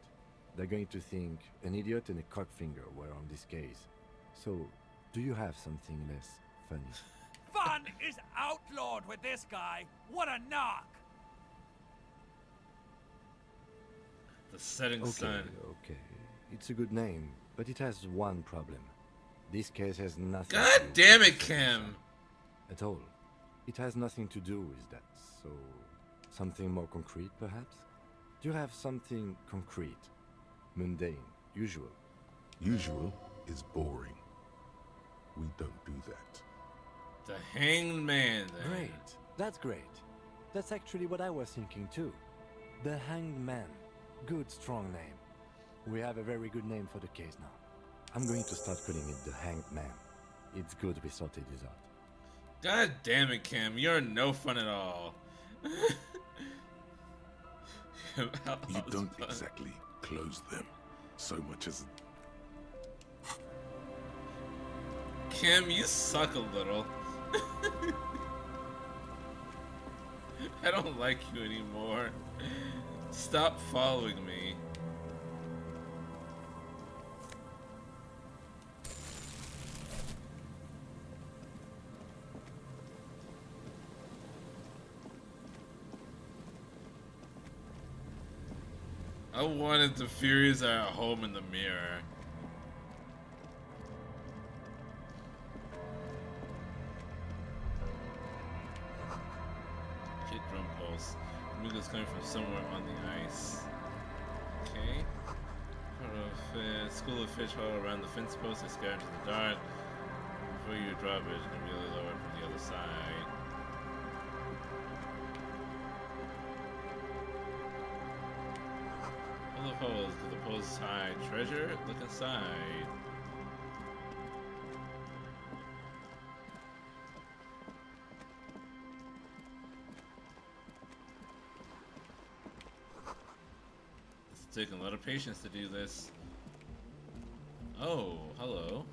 They're going to think an idiot and a cockfinger were on this case. So, do you have something less funny? Fun is outlawed with this guy. What a knock! The setting Okay, sun. okay. It's a good name, but it has one problem. This case has nothing God to do damn with it, the setting Kim. sun at all. It has nothing to do with that, so something more concrete, perhaps? Do you have something concrete, mundane, usual? Usual is boring. We don't do that. The Hanged Man, then. Great, that's great. That's actually what I was thinking too. The Hanged Man. Good, strong name. We have a very good name for the case now. I'm going to start calling it the Hanged Man. It's good we sorted this out. God damn it, Kim. You're no fun at all. You don't exactly close them so much as. Kim, you suck a little. I don't like you anymore. Stop following me. I wanted the Furies are at home in the mirror. Hit drum pulse. Music is coming from somewhere on the ice. Okay. Part of school of fish haul around the fence post and scare into the dark. Before you drop it, and really lower it from the other side. Pull the pose. Do the pose hide treasure? Look inside. It's taking a lot of patience to do this. Oh, hello.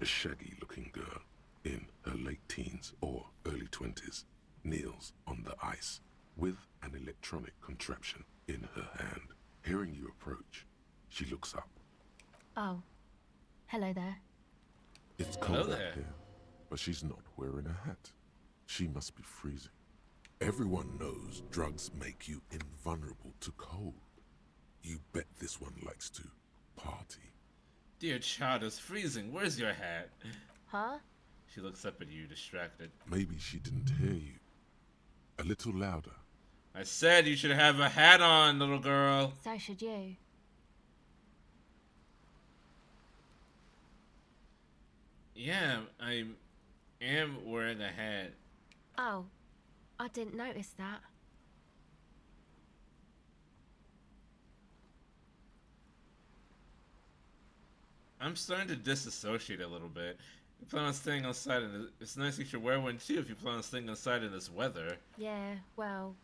A shaggy-looking girl in her late teens or early 20s kneels on the ice with an electronic contraption in her hand. Hearing you approach, she looks up. Oh. Hello there. It's Hello cold out there. here, but she's not wearing a hat. She must be freezing. Everyone knows drugs make you invulnerable to cold. You bet this one likes to party. Dear child, it's freezing. Where's your hat? Huh? She looks up at you, distracted. Maybe she didn't hear you. A little louder. I said you should have a hat on, little girl. So should you. Yeah, I am wearing a hat. Oh, I didn't notice that. I'm starting to disassociate a little bit. You plan on staying outside, and it's nice you should wear one too if you plan on staying outside in this weather. Yeah, well...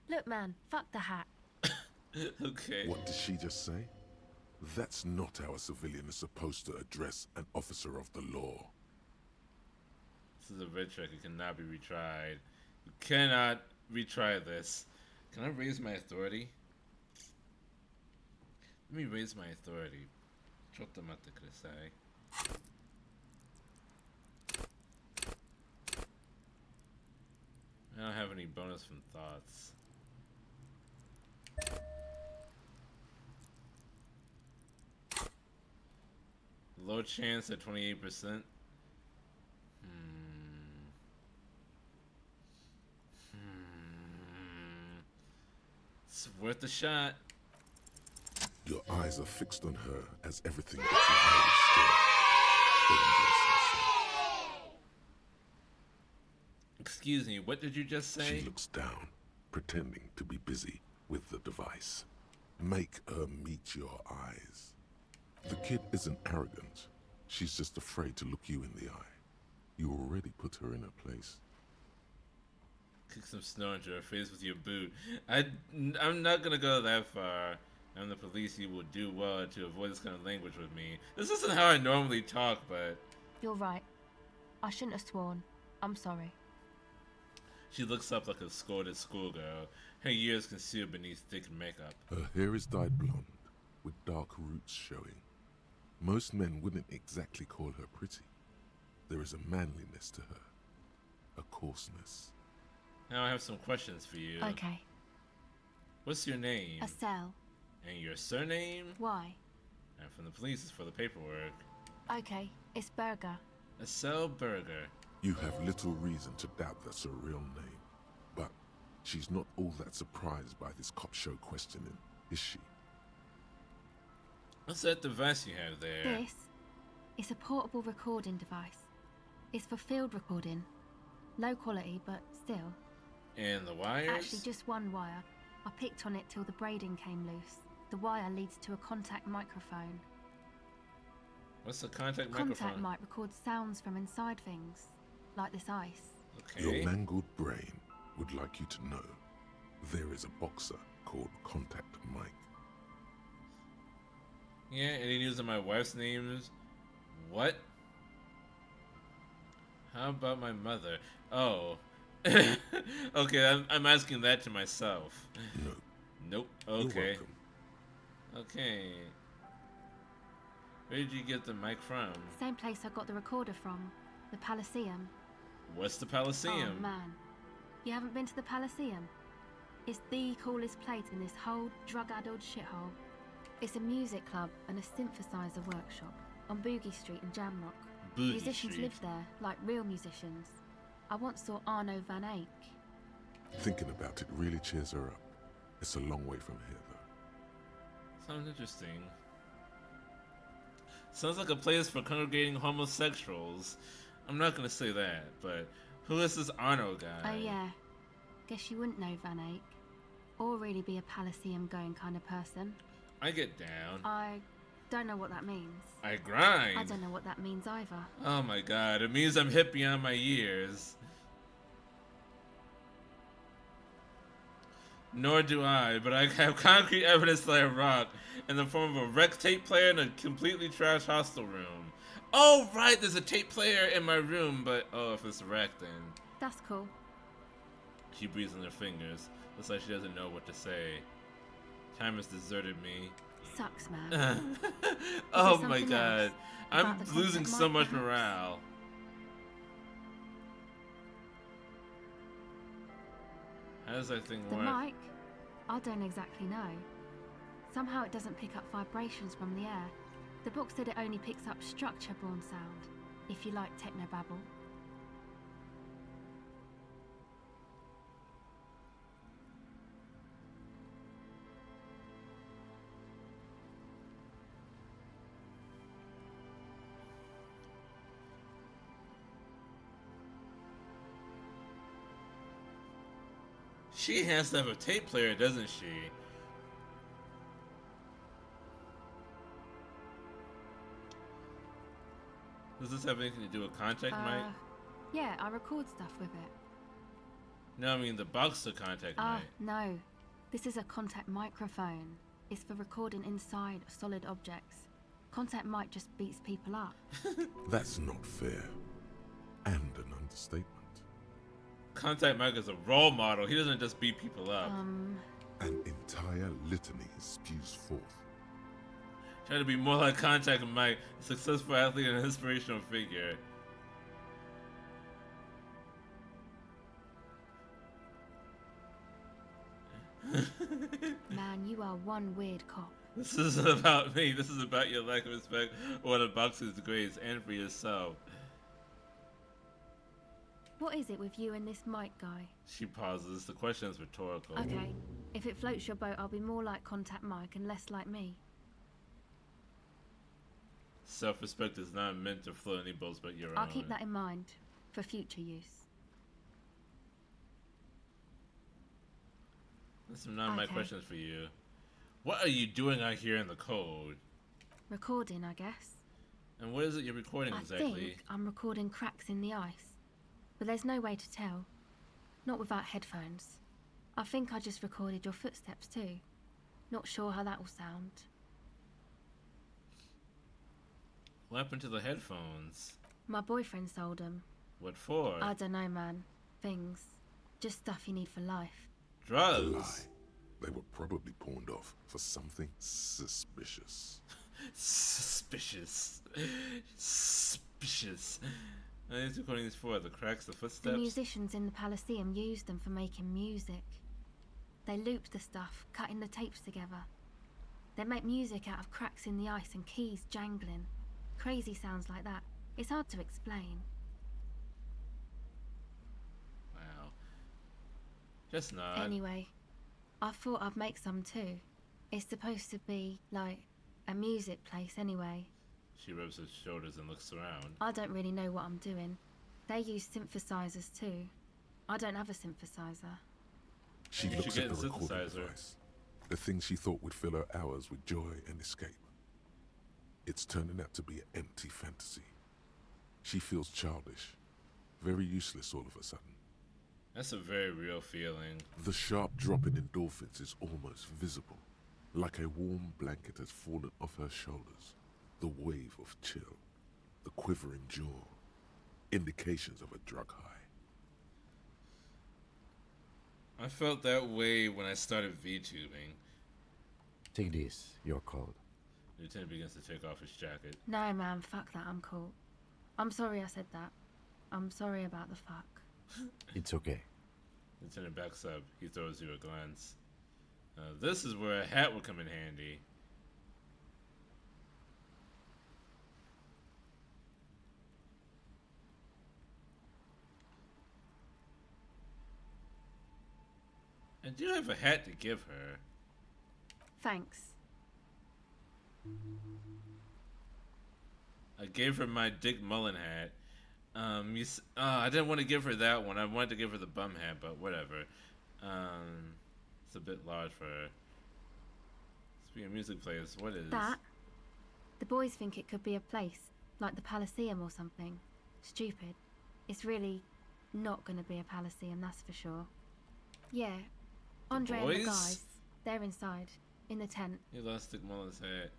Look, man, fuck the hat. Okay. What did she just say? That's not how a civilian is supposed to address an officer of the law. This is a red check. It cannot be retried. You cannot retry this. Can I raise my authority? Let me raise my authority. Chotto matte kudasai. I don't have any bonus from thoughts. Low chance at 28%. It's worth a shot. Your eyes are fixed on her as everything gets very still. Dangerous and Excuse me, what did you just so. say? She looks down, pretending to be busy with the device. Make her meet your eyes. The kid isn't arrogant. She's just afraid to look you in the eye. You already put her in her place. Kick some snow into her face with your boot. I'm not gonna go that far. I'm the police. You will do well to avoid this kind of language with me. This isn't how I normally talk, but... You're right. I shouldn't have sworn. I'm sorry. She looks up like a scolded schoolgirl, her ears concealed beneath thick makeup. Her hair is dyed blonde, with dark roots showing. Most men wouldn't exactly call her pretty. There is a manliness to her, a coarseness. Now I have some questions for you. Okay. What's your name? Estelle. And your surname? Why? And from the police is for the paperwork. Okay, it's Berger. Estelle Berger. You have little reason to doubt that's her real name. But she's not all that surprised by this cop show questioning, is she? What's that device you have there? This is a portable recording device. It's for field recording. Low quality, but still. And the wires? Actually, just one wire. I picked on it till the braiding came loose. The wire leads to a contact microphone. What's the contact Contact microphone? mic records sounds from inside things, like this ice. Okay. Your mangled brain would like you to know there is a boxer called Contact Mike. Yeah, any news of my wife's names? What? How about my mother? Oh. Okay, I'm asking that to myself. No. Nope. You're Okay. welcome. Okay. Where did you get the mic from? Same place I got the recorder from, the Palaceum. What's the Palaceum? Oh man, you haven't been to the Palaceum? It's the coolest place in this whole drug-addled shithole. It's a music club and a synthesizer workshop on Boogie Street in Jamrock. Boogie Musicians Street. live there, like real musicians. I once saw Arno van Eyck. Thinking about it really cheers her up. It's a long way from here, though. Sounds interesting. Sounds like a place for congregating homosexuals. I'm not gonna say that, but who is this Arno guy? Oh yeah, guess you wouldn't know Van Eyck. Or really be a Palaceum going kind of person. I get down. I don't know what that means. I grind. I don't know what that means either. Oh my god, it means I'm hip beyond my years. Nor do I, but I have concrete evidence that I rock in the form of a wrecked tape player in a completely trashed hostel room. Oh right, there's a tape player in my room, but oh, if it's wrecked then. That's cool. She breathes on her fingers. Looks like she doesn't know what to say. Time has deserted me. Sucks, man. Oh there my something god. else I'm about the losing contact so mic, much perhaps? morale. How does that thing The work? mic? I don't exactly know. Somehow it doesn't pick up vibrations from the air. The book said it only picks up structure-borne sound, if you like technobabble. She has to have a tape player, doesn't she? Does this have anything to do with contact mic? Yeah, I record stuff with it. No, I mean the box to contact mic. No. This is a contact microphone. It's for recording inside solid objects. Contact mic just beats people up. That's not fair. And an understatement. Contact Mike is a role model. He doesn't just beat people up. An entire litany spews forth. Trying to be more like Contact Mike, a successful athlete and an inspirational figure. Man, you are one weird cop. This isn't about me. This is about your lack of respect for the box's grades and for yourself. What is it with you and this Mike guy? She pauses. The question is rhetorical. Okay, if it floats your boat, I'll be more like Contact Mike and less like me. Self-respect is not meant to float any boats but your own. I'll keep that in mind for future use. Listen, none of my questions for you. What are you doing out here in the cold? Recording, I guess. And what is it you're recording exactly? I think I'm recording cracks in the ice. But there's no way to tell. Not without headphones. I think I just recorded your footsteps too. Not sure how that will sound. What happened to the headphones? My boyfriend sold them. What for? I don't know, man. Things. Just stuff you need for life. Drugs? A lie. They were probably pawned off for something suspicious. Suspicious. Suspicious. And he's recording these for the cracks, the footsteps? The musicians in the Palaceum used them for making music. They looped the stuff, cutting the tapes together. They make music out of cracks in the ice and keys jangling. Crazy sounds like that. It's hard to explain. Wow. Just not. Anyway, I thought I'd make some too. It's supposed to be, like, a music place anyway. She rubs her shoulders and looks around. I don't really know what I'm doing. They use synthesizers too. I don't have a synthesizer. She looks at the recording device. The thing she thought would fill her hours with joy and escape. It's turning out to be an empty fantasy. She feels childish. Very useless all of a sudden. That's a very real feeling. The sharp drop in endorphins is almost visible. Like a warm blanket has fallen off her shoulders. The wave of chill. The quivering jaw. Indications of a drug high. I felt that way when I started VTubing. Take this, you're cold. Lieutenant begins to take off his jacket. No, man, fuck that, I'm cool. I'm sorry I said that. I'm sorry about the fuck. It's okay. Lieutenant backs up. He throws you a glance. This is where a hat would come in handy. I do have a hat to give her. Thanks. I gave her my Dick Mullen hat. I didn't want to give her that one. I wanted to give her the bum hat, but whatever. It's a bit large for her. Speaking of music players, what is that? The boys think it could be a place, like the Palaceum or something. Stupid. It's really not going to be a Palaceum, that's for sure. Yeah. Andre and the guys, they're inside, in the tent. You lost Dick Mullen's hat.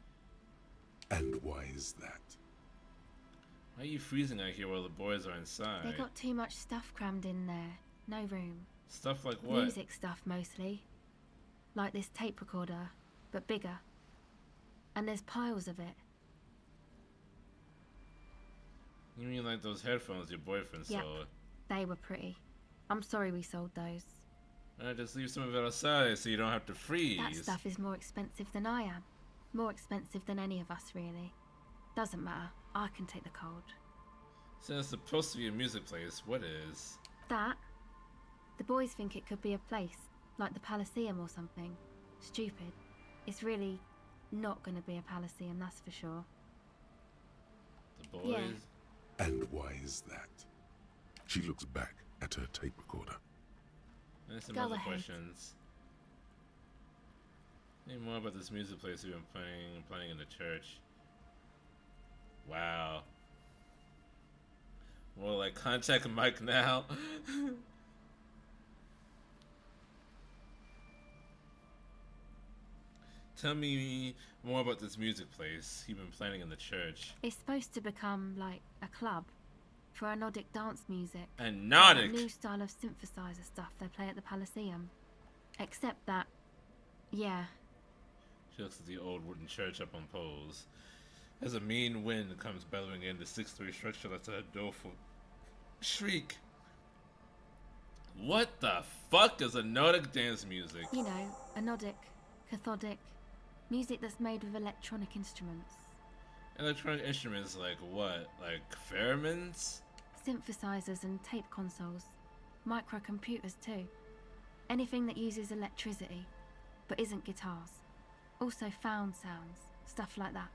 And why is that? Why are you freezing out here while the boys are inside? They got too much stuff crammed in there. No room. Stuff like what? Music stuff, mostly. Like this tape recorder, but bigger. And there's piles of it. You mean like those headphones your boyfriend sold? They were pretty. I'm sorry we sold those. Just leave some of it outside so you don't have to freeze. That stuff is more expensive than I am. More expensive than any of us, really. Doesn't matter. I can take the cold. So it's supposed to be a music place. What is? That? The boys think it could be a place, like the Palaceum or something. Stupid. It's really not going to be a Palaceum, that's for sure. The boys? Yeah. And why is that? She looks back at her tape recorder. And some Go other ahead. questions. Any more about this music place you've been playing in the church? Wow. More like contact Mike now. Tell me more about this music place you've been playing in the church. It's supposed to become like a club for anodic dance music. Anodic? A new style of synthesizer stuff they play at the Palaceum. Except that, yeah, She looks at the old wooden church up on poles. As a mean wind comes bellowing in, the 6-story structure lets out a doleful shriek. What the fuck is anodic dance music? you know, anodic, cathodic, music that's made with electronic instruments. Electronic instruments like what? Like pheromones? Synthesizers and tape consoles. Microcomputers too. Anything that uses electricity, but isn't guitars. Also found sounds, stuff like that.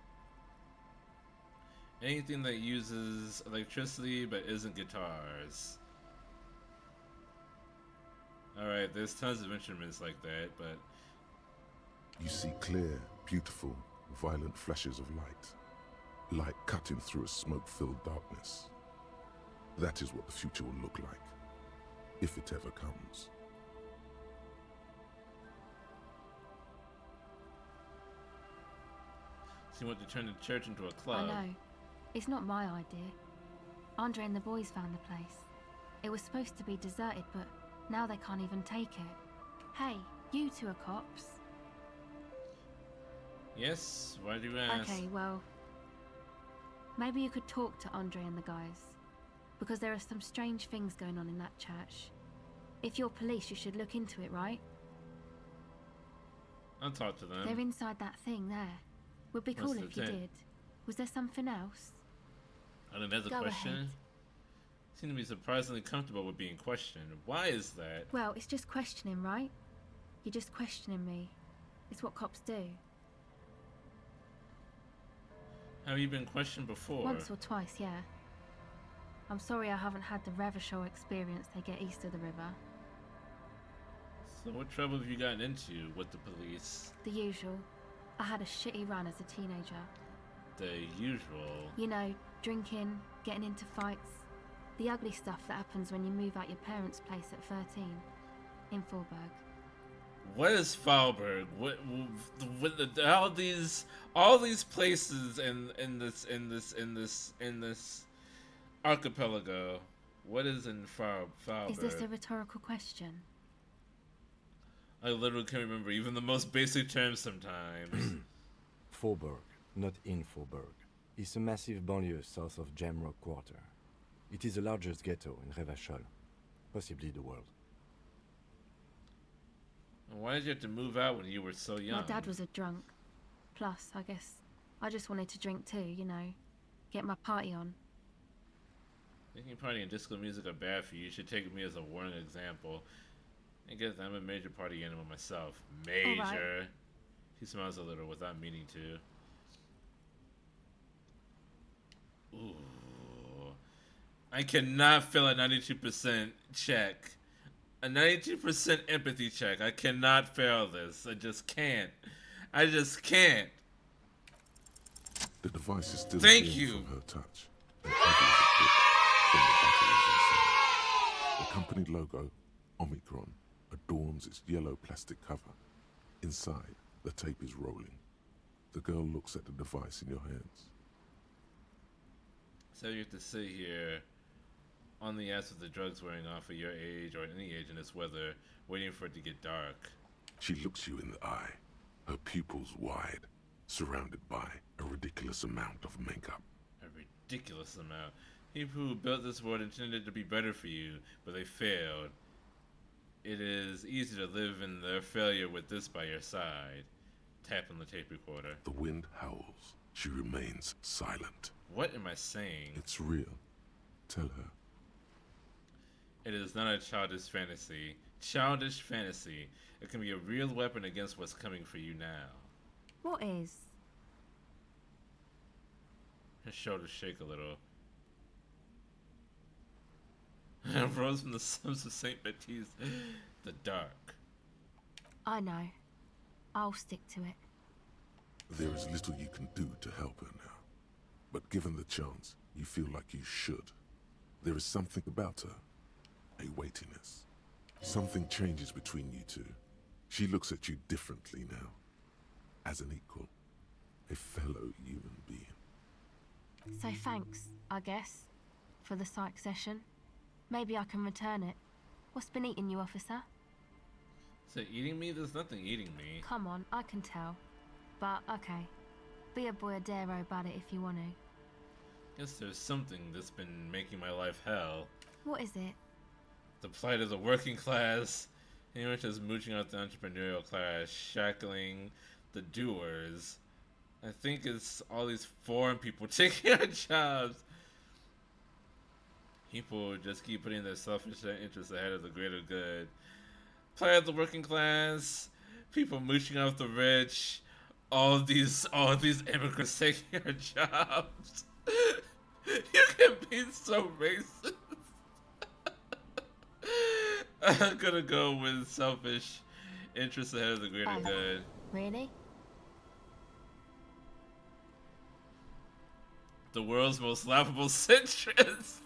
Anything that uses electricity but isn't guitars. Alright, there's tons of instruments like that, but You see clear, beautiful, violent flashes of light. Light cutting through a smoke-filled darkness. That is what the future will look like, if it ever comes. she wanted to turn the church into a club. I know. It's not my idea. Andre and the boys found the place. It was supposed to be deserted, but now they can't even take it. Hey, you two are cops. Yes? Why do you ask? Okay, well, maybe you could talk to Andre and the guys. Because there are some strange things going on in that church. If you're police, you should look into it, right? I'll talk to them. They're inside that thing there. Would be cool What's the if you tent? did. Was there something else? I think that's a Go question. ahead. Seem to be surprisingly comfortable with being questioned. Why is that? Well, it's just questioning, right? You're just questioning me. It's what cops do. Have you been questioned before? Once or twice, yeah. I'm sorry I haven't had the Revachol experience they get east of the river. So what trouble have you gotten into with the police? The usual. I had a shitty run as a teenager. The usual. You know, drinking, getting into fights. The ugly stuff that happens when you move out your parents' place at 13. In Forberg. What is Falberg? What all these places in this archipelago? What is in Falberg? Is this a rhetorical question? I literally can't remember even the most basic terms sometimes. Forberg, not in Forberg, is a massive banlieue south of Jamrock Quarter. It is the largest ghetto in Revachol, possibly the world. Why did you have to move out when you were so young? My dad was a drunk. Plus, I guess, I just wanted to drink too, you know. Get my party on. Thinking party and disco music are bad for you. You should take me as a warning example. I guess I'm a major party animal myself. Major. Alright. He smiles a little without meaning to. Ooh. I cannot fail a 92% check. A 92% empathy check. I cannot fail this. I just can't. I just can't. The device is still Thank immune you. from her touch. And heavy as a brick from the batteries inside. The company logo, Omicron, adorns its yellow plastic cover. Inside, the tape is rolling. The girl looks at the device in your hands. So you have to sit here on the ass with the drugs wearing off at your age or any age in this weather, waiting for it to get dark. She looks you in the eye, her pupils wide, surrounded by a ridiculous amount of makeup. A ridiculous amount. People who built this world intended it to be better for you, but they failed. It is easy to live in their failure with this by your side. Tap on the tape recorder. The wind howls. She remains silent. What am I saying? It's real. Tell her. It is not a childish fantasy. Childish fantasy. It can be a real weapon against what's coming for you now. What is? Her shoulders shake a little. Rose from the slums of St. Baptiste. The dark. I know. I'll stick to it. There is little you can do to help her now. But given the chance, you feel like you should. There is something about her. A weightiness. Something changes between you two. She looks at you differently now. As an equal. A fellow human being. So thanks, I guess, for the psych session. Maybe I can return it. What's been eating you, officer? So eating me? There's nothing eating me. Come on, I can tell. But, okay. Be a boyadero about it if you want to. Guess there's something that's been making my life hell. What is it? The plight of the working class. Anyone just mooching out the entrepreneurial class, shackling the doers. I think it's all these foreign people taking our jobs. People just keep putting their selfish interests ahead of the greater good. Plight of the working class. People mooching off the rich. All these immigrants taking our jobs. You can be so racist. I'm gonna go with selfish interests ahead of the greater good. Really? The world's most laughable centrist.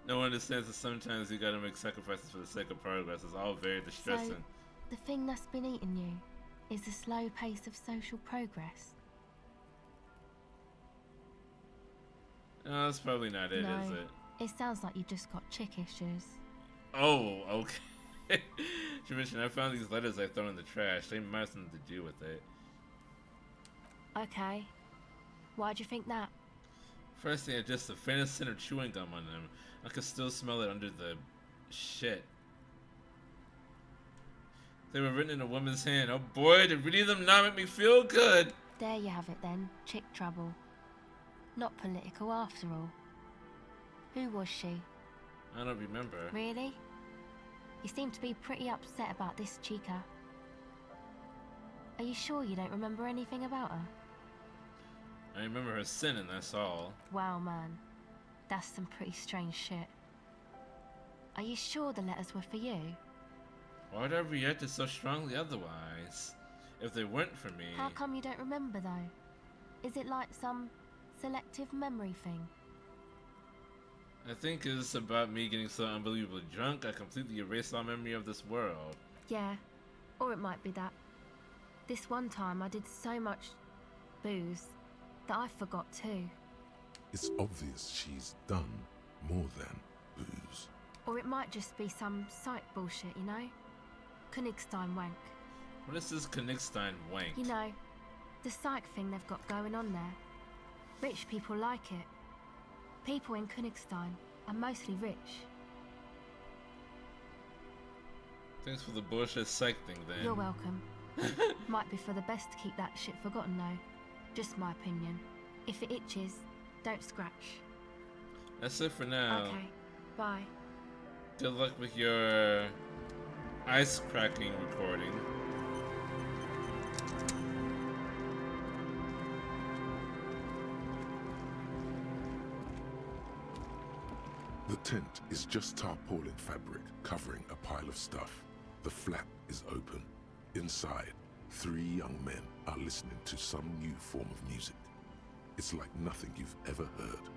No one understands that sometimes you gotta make sacrifices for the sake of progress. It's all very distressing. So, the thing that's been eating you is the slow pace of social progress. No, that's probably not it, No, is it? it sounds like you just got chick issues. Oh, okay. Tradition, I found these letters I throw in the trash. They might have something to do with it. Okay. Why'd you think that? First thing, just the faintest scent of chewing gum on them. I could still smell it under the shit. They were written in a woman's hand. Oh boy, did reading them not make me feel good. There you have it then, chick trouble. Not political after all. Who was she? I don't remember. Really? You seem to be pretty upset about this chica. Are you sure you don't remember anything about her? I remember her sin and that's all. Wow, man. That's some pretty strange shit. Are you sure the letters were for you? Why would I have reacted so strongly otherwise? If they weren't for me... How come you don't remember, though? Is it like some selective memory thing? I think it's about me getting so unbelievably drunk I completely erased all memory of this world. Yeah, or it might be that. This one time I did so much booze that I forgot too. It's obvious she's done more than booze. Or it might just be some psych bullshit, you know? Königstein wank. What is this Königstein wank? You know, the psych thing they've got going on there. Rich people like it. People in Königstein are mostly rich. Thanks for the bullshit psych thing then. You're welcome. Might be for the best to keep that shit forgotten though. Just my opinion. If it itches, don't scratch. That's it for now. Okay, bye. Good luck with your ice cracking recording. The tent is just tarpaulin fabric covering a pile of stuff. The flap is open. Inside, 3 young men are listening to some new form of music. It's like nothing you've ever heard.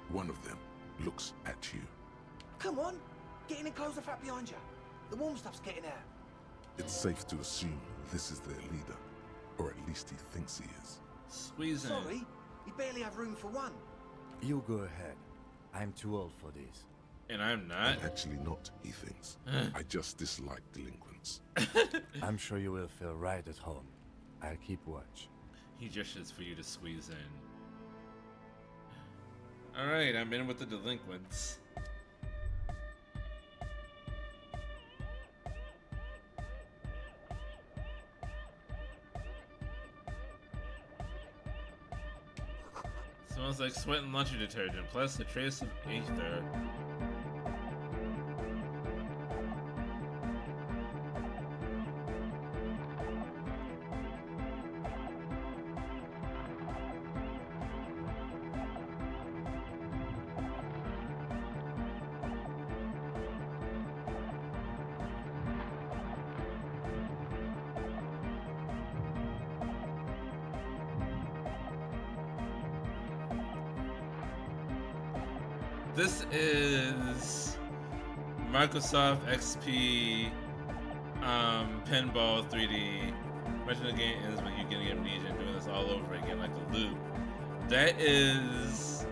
One of them looks at you. Come on, get in and close the flap behind you. The warm stuff's getting out. It's safe to assume this is their leader, or at least he thinks he is. Squeeze in. Sorry, you barely have room for one. You go ahead. I'm too old for this. And I'm not. I'm actually not, he thinks. I just dislike delinquents. I'm sure you will feel right at home. I'll keep watch. He gestures for you to squeeze in. Alright, I'm in with the delinquents. Smells like sweat and laundry detergent, plus a trace of ether. This is Microsoft XP Pinball 3D. Imagine the game ends with you getting amnesia and doing this all over again like a loop. That is...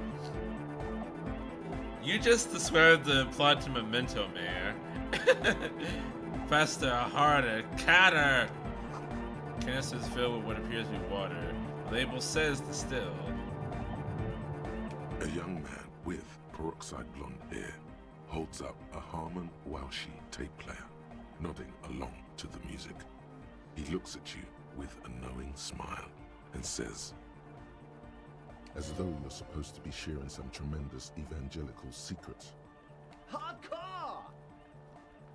You just described the plot to Memento, Mayor. Faster, harder, cadder! Canisters filled with what appears to be water. The label says distill. A young man with peroxide blonde hair holds up a Harman Welshi tape player, nodding along to the music. He looks at you with a knowing smile and says, as though you're supposed to be sharing some tremendous evangelical secret. Hardcore!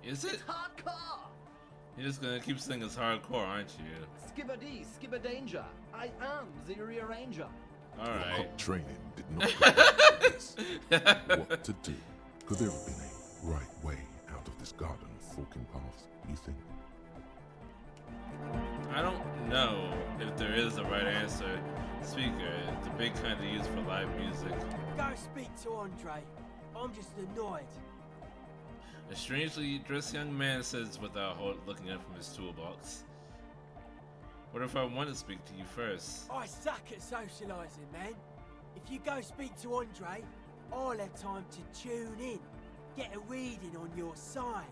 Is it? It's hardcore! You're just gonna keep saying it's hardcore, aren't you? Skibber-dee, skibber-danger. I am the rearranger. Your Alright. cop training did not prepare you for this. What to do? Could there have been a right way out of this garden of forking paths, you think? I don't know if there is a right answer. Speaker, the big kind they use for live music. Go speak to Andre. I'm just annoyed. A strangely dressed young man says without looking up from his toolbox. What if I want to speak to you first? I suck at socialising, man. If you go speak to Andre, I'll have time to tune in, get a reading on your side.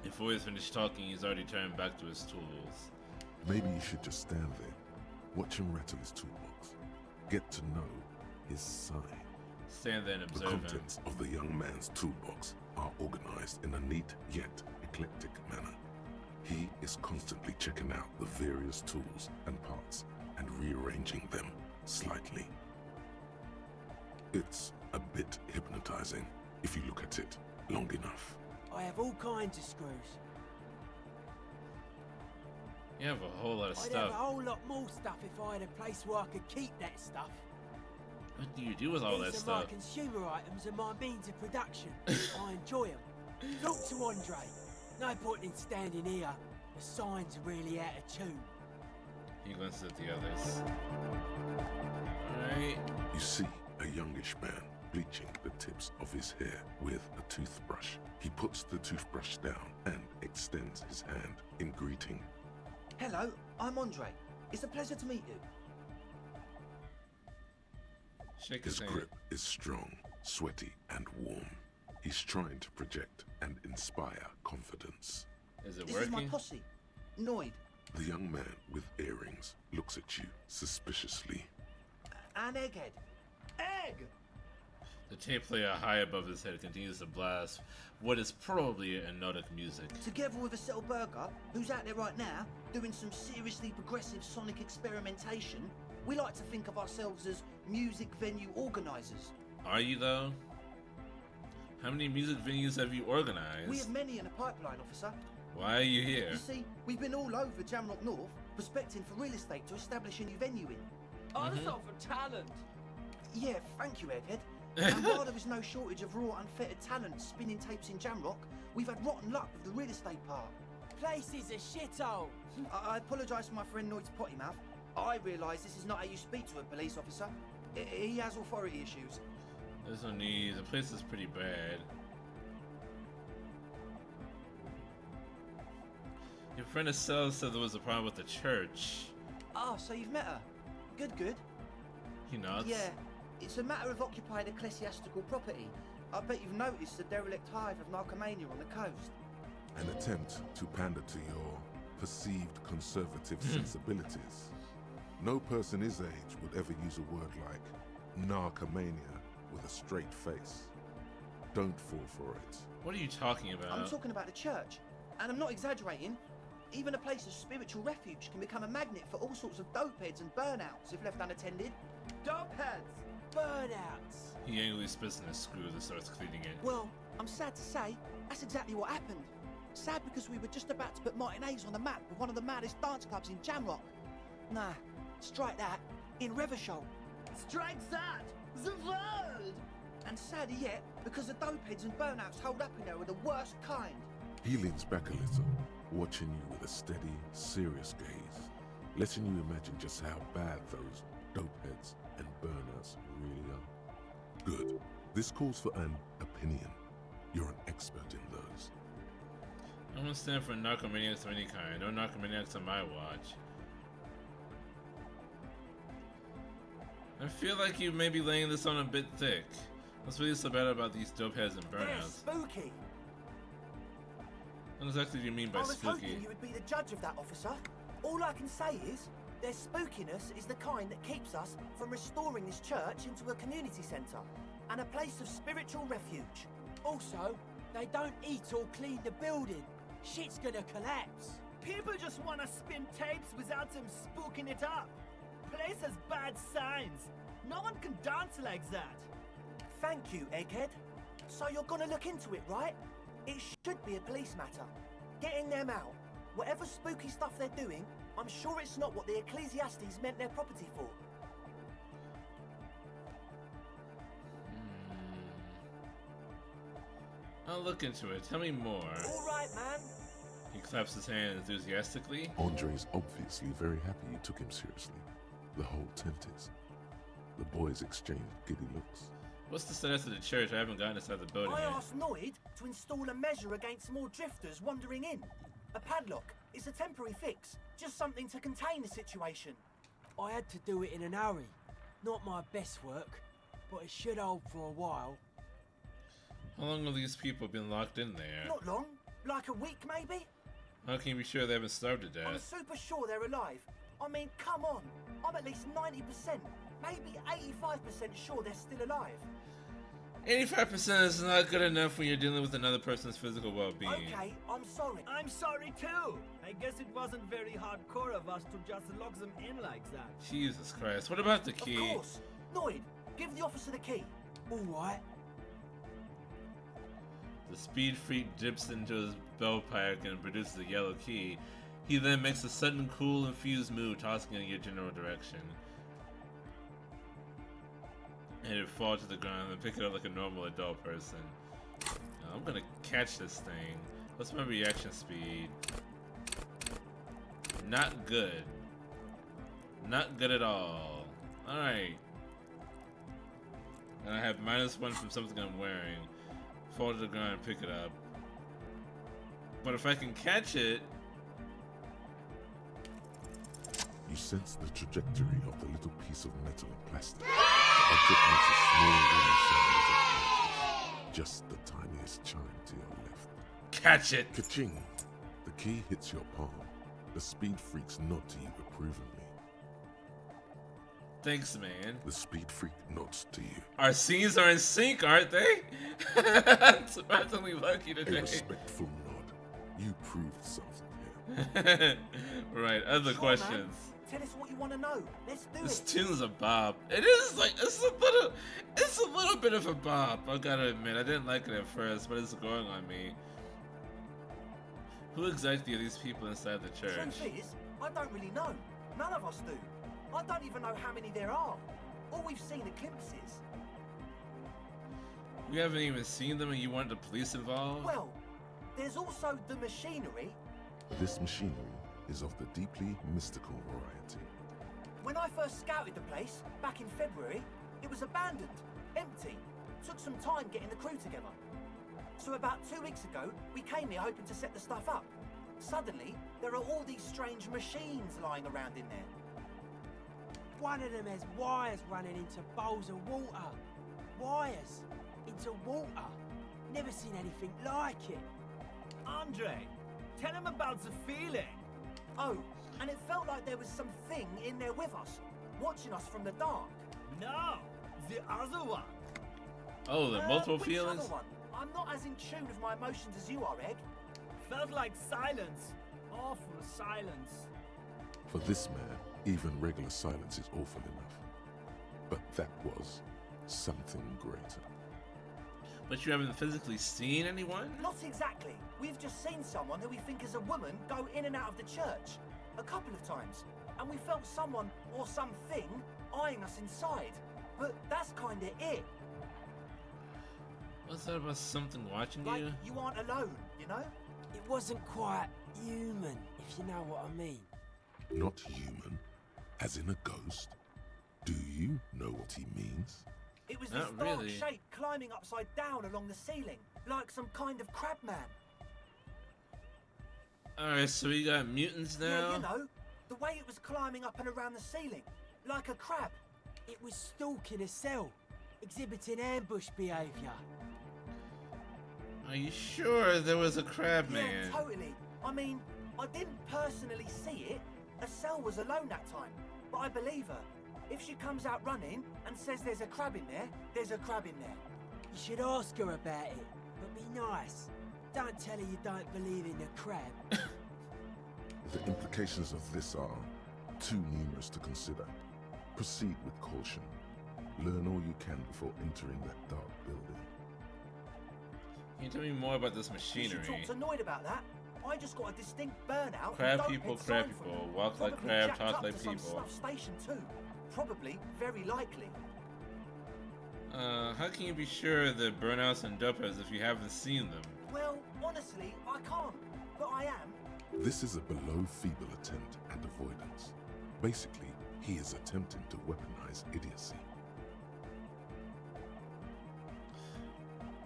Before he's finished talking, he's already turned back to his tools. Maybe you should just stand there, watch him rattle his toolbox, get to know his side. Stand there and The observe him. contents of the young man's toolbox are organized in a neat yet eclectic manner. He is constantly checking out the various tools and parts and rearranging them slightly. It's a bit hypnotizing if you look at it long enough. I have all kinds of screws. You have a whole lot of I'd have stuff. a whole lot more stuff if I had a place where I could keep that stuff. What do you do with all that These are stuff? my consumer items and my means of production. I enjoy them. Talk to Andre. No point in standing here. The signs are really out of tune. He glances at the others. Alright. You see a youngish man bleaching the tips of his hair with a toothbrush. He puts the toothbrush down and extends his hand in greeting. Hello, I'm Andre. It's a pleasure to meet you. Shake his His hand. grip is strong, sweaty, and warm. He's trying to project and inspire confidence. Is it This is my working? posse. Noid. The young man with earrings looks at you suspiciously. An egghead. Egg! The tape player high above his head continues to blast what is probably hypnotic music. Together with a Settle Burger, who's out there right now, doing some seriously progressive sonic experimentation, we like to think of ourselves as music venue organisers. Are you though? How many music venues have you organized? We have many in a pipeline, officer. Why are you here? You see, we've been all over Jamrock North, prospecting for real estate to establish a new venue in. Oh, that's not for talent. Yeah, thank you, Egghead. And while there is no shortage of raw, unfettered talent spinning tapes in Jamrock, we've had rotten luck with the real estate part. Place is a shithole. I apologise for my friend Noid's potty mouth. I realise this is not how you speak to a police officer. He has authority issues. There's no need. The place is pretty bad. Your friend Estelle said there was a problem with the church. Ah, so you've met her. Good, good. He nods. Yeah, it's a matter of occupied ecclesiastical property. I bet you've noticed the derelict hive of narcomania on the coast. An attempt to pander to your perceived conservative sensibilities. No person his age would ever use a word like narcomania with a straight face. Don't fall for it. What are you talking about? I'm talking about the church, and I'm not exaggerating. Even a place of spiritual refuge can become a magnet for all sorts of dopeheads and burnouts if left unattended. Dopeheads! Burnouts. He angrily spits in a screw that starts cleaning it. Well, I'm sad to say, that's exactly what happened. Sad because we were just about to put Martinez on the map with one of the maddest dance clubs in Jamrock. Nah, strike that, in Revachol. Strike that! The world! And sadder yet, because the dopeheads and burnouts holed up in there were the worst kind. He leans back a little, watching you with a steady, serious gaze, letting you imagine just how bad those dopeheads and burnouts really are. Good. This calls for an opinion. You're an expert in those. I don't stand for narcomaniacs of any kind. No narcomaniacs on my watch. I feel like you may be laying this on a bit thick. What's really so bad about these dope heads and They're burnouts? spooky. What exactly do you mean by I was spooky? hoping you would be the judge of that, officer. All I can say is, their spookiness is the kind that keeps us from restoring this church into a community centre and a place of spiritual refuge. Also, they don't eat or clean the building. Shit's gonna collapse. People just want to spin tapes without them spooking it up. Place has bad signs. No one can dance like that. Thank you, Egghead. So you're gonna look into it, right? It should be a police matter. Getting them out. Whatever spooky stuff they're doing, I'm sure it's not what the Ecclesiastes meant their property for. I'll look into it. Tell me more. All right, man. He claps his hand enthusiastically. Andre's obviously very happy you took him seriously. The whole tent is. The boys exchanged giddy looks. What's the status of the church? I haven't gotten inside the building I yet. asked Noid to install a measure against more drifters wandering in. A padlock. It's a temporary fix. Just something to contain the situation. I had to do it in an hurry. Not my best work, but it should hold for a while. How long have these people been locked in there? Not long. Like a week, maybe? How can you be sure they haven't starved to I'm death? super sure they're alive. I mean, come on. I'm at least 90%, maybe 85% sure they're still alive. 85% is not good enough when you're dealing with another person's physical well-being. Okay, I'm sorry. I'm sorry too. I guess it wasn't very hardcore of us to just lock them in like that. Jesus Christ. What about the key? Of course. Noid, give the officer the key. All right. The speed freak dips into his belt pack and produces a yellow key. He then makes a sudden cool infused move, tossing it in your general direction. And it falls to the ground and pick it up like a normal adult person. Now, I'm gonna catch this thing. What's my reaction speed? Not good. Not good at all. Alright. And I have -1 from something I'm wearing. Fall to the ground and pick it up. But if I can catch it... You sense the trajectory of the little piece of metal and plastic. The object makes a small ring sound as it approaches. Just the tiniest chime to your left. Catch it! Ka-ching! The key hits your palm. The speed freaks nod to you approvingly. Thanks, man. The speed freak nods to you. Our scenes are in sync, aren't they? I'm surprisingly lucky A today. respectful nod. You proved something here. Right, other Sure, questions. man. Tell us what you want to know. Let's do This it. tune's a bop. It is like it's a little bit of a bop. I gotta admit, I didn't like it at first, but it's growing on me. Who exactly are these people inside the church? Truth is, I don't really know. None of us do. I don't even know how many there are. All we've seen are glimpses. We haven't even seen them, and you want the police involved? Well, there's also the machinery. This machinery is of the deeply mystical variety. When I first scouted the place, back in February, it was abandoned, empty. Took some time getting the crew together. So about 2 weeks ago, we came here hoping to set the stuff up. Suddenly, there are all these strange machines lying around in there. One of them has wires running into bowls of water. Wires into water. Never seen anything like it. Andre, tell him about the feeling. Oh, and it felt like there was something in there with us, watching us from the dark. No, the other one. Oh, the multiple Which feelings? other one? I'm not as in tune with my emotions as you are, Egg. Felt like silence. Awful silence. For this man, even regular silence is awful enough. But that was something greater. But you haven't physically seen anyone? Not exactly. We've just seen someone who we think is a woman go in and out of the church. A couple of times. And we felt someone or something eyeing us inside. But that's kinda it. What's that about something watching Like, you? you aren't alone, you know? It wasn't quite human, if you know what I mean. Not human, as in a ghost. Do you know what he means? It was this Not dark really. shape climbing upside down along the ceiling, like some kind of crab man. Alright, so we got mutants now? Yeah, you know, the way it was climbing up and around the ceiling, like a crab. It was stalking a cell, exhibiting ambush behaviour. Are you sure there was a crab man? Yeah, totally. I mean, I didn't personally see it. Estelle was alone that time, but I believe her. If she comes out running and says there's a crab in there, there's a crab in there. You should ask her about it, but be nice. Don't tell her you don't believe in the crab. The implications of this are too numerous to consider. Proceed with caution. Learn all you can before entering that dark building. Can you tell me more about this You machinery? should talk to Noid about that. I just got a distinct burnout. and Crab don't people, head crab sign from people. it. Walk like Probably crab, jacked talk up like to some people. snuff station too. Probably, very likely. How can you be sure they're burnouts and dopers if you haven't seen them? Well, honestly, I can't, but I am. This is a below feeble attempt at avoidance. Basically, he is attempting to weaponize idiocy.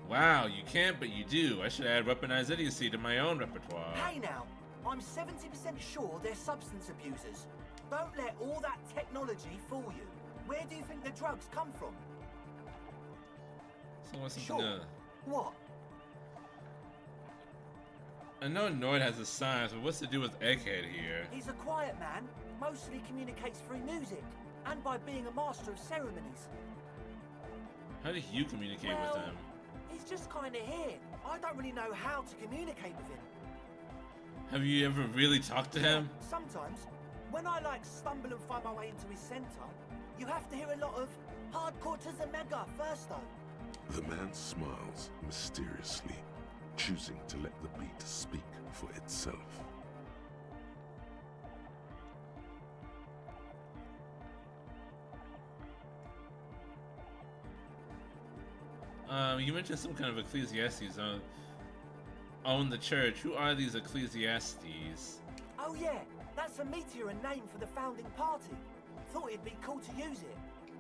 Wow, you can't, but you do. I should add weaponized idiocy to my own repertoire. Hey now, I'm 70% sure they're substance abusers. Don't let all that technology fool you. Where do you think the drugs come from? So what's Sure. something What? I know Noid has a science, but what's to do with Egghead here? He's a quiet man, mostly communicates through music, and by being a master of ceremonies. How do you communicate Well, with him? he's just kinda here. I don't really know how to communicate with him. Have you ever really talked to him? Sometimes, when I stumble and find my way into his center, you have to hear a lot of hardcore to the mega first though. The man smiles mysteriously, choosing to let the beat speak for itself. You mentioned some kind of Ecclesiastes own the church. Who are these Ecclesiastes? Oh yeah, that's a meteor name for the founding party. Thought it'd be cool to use it.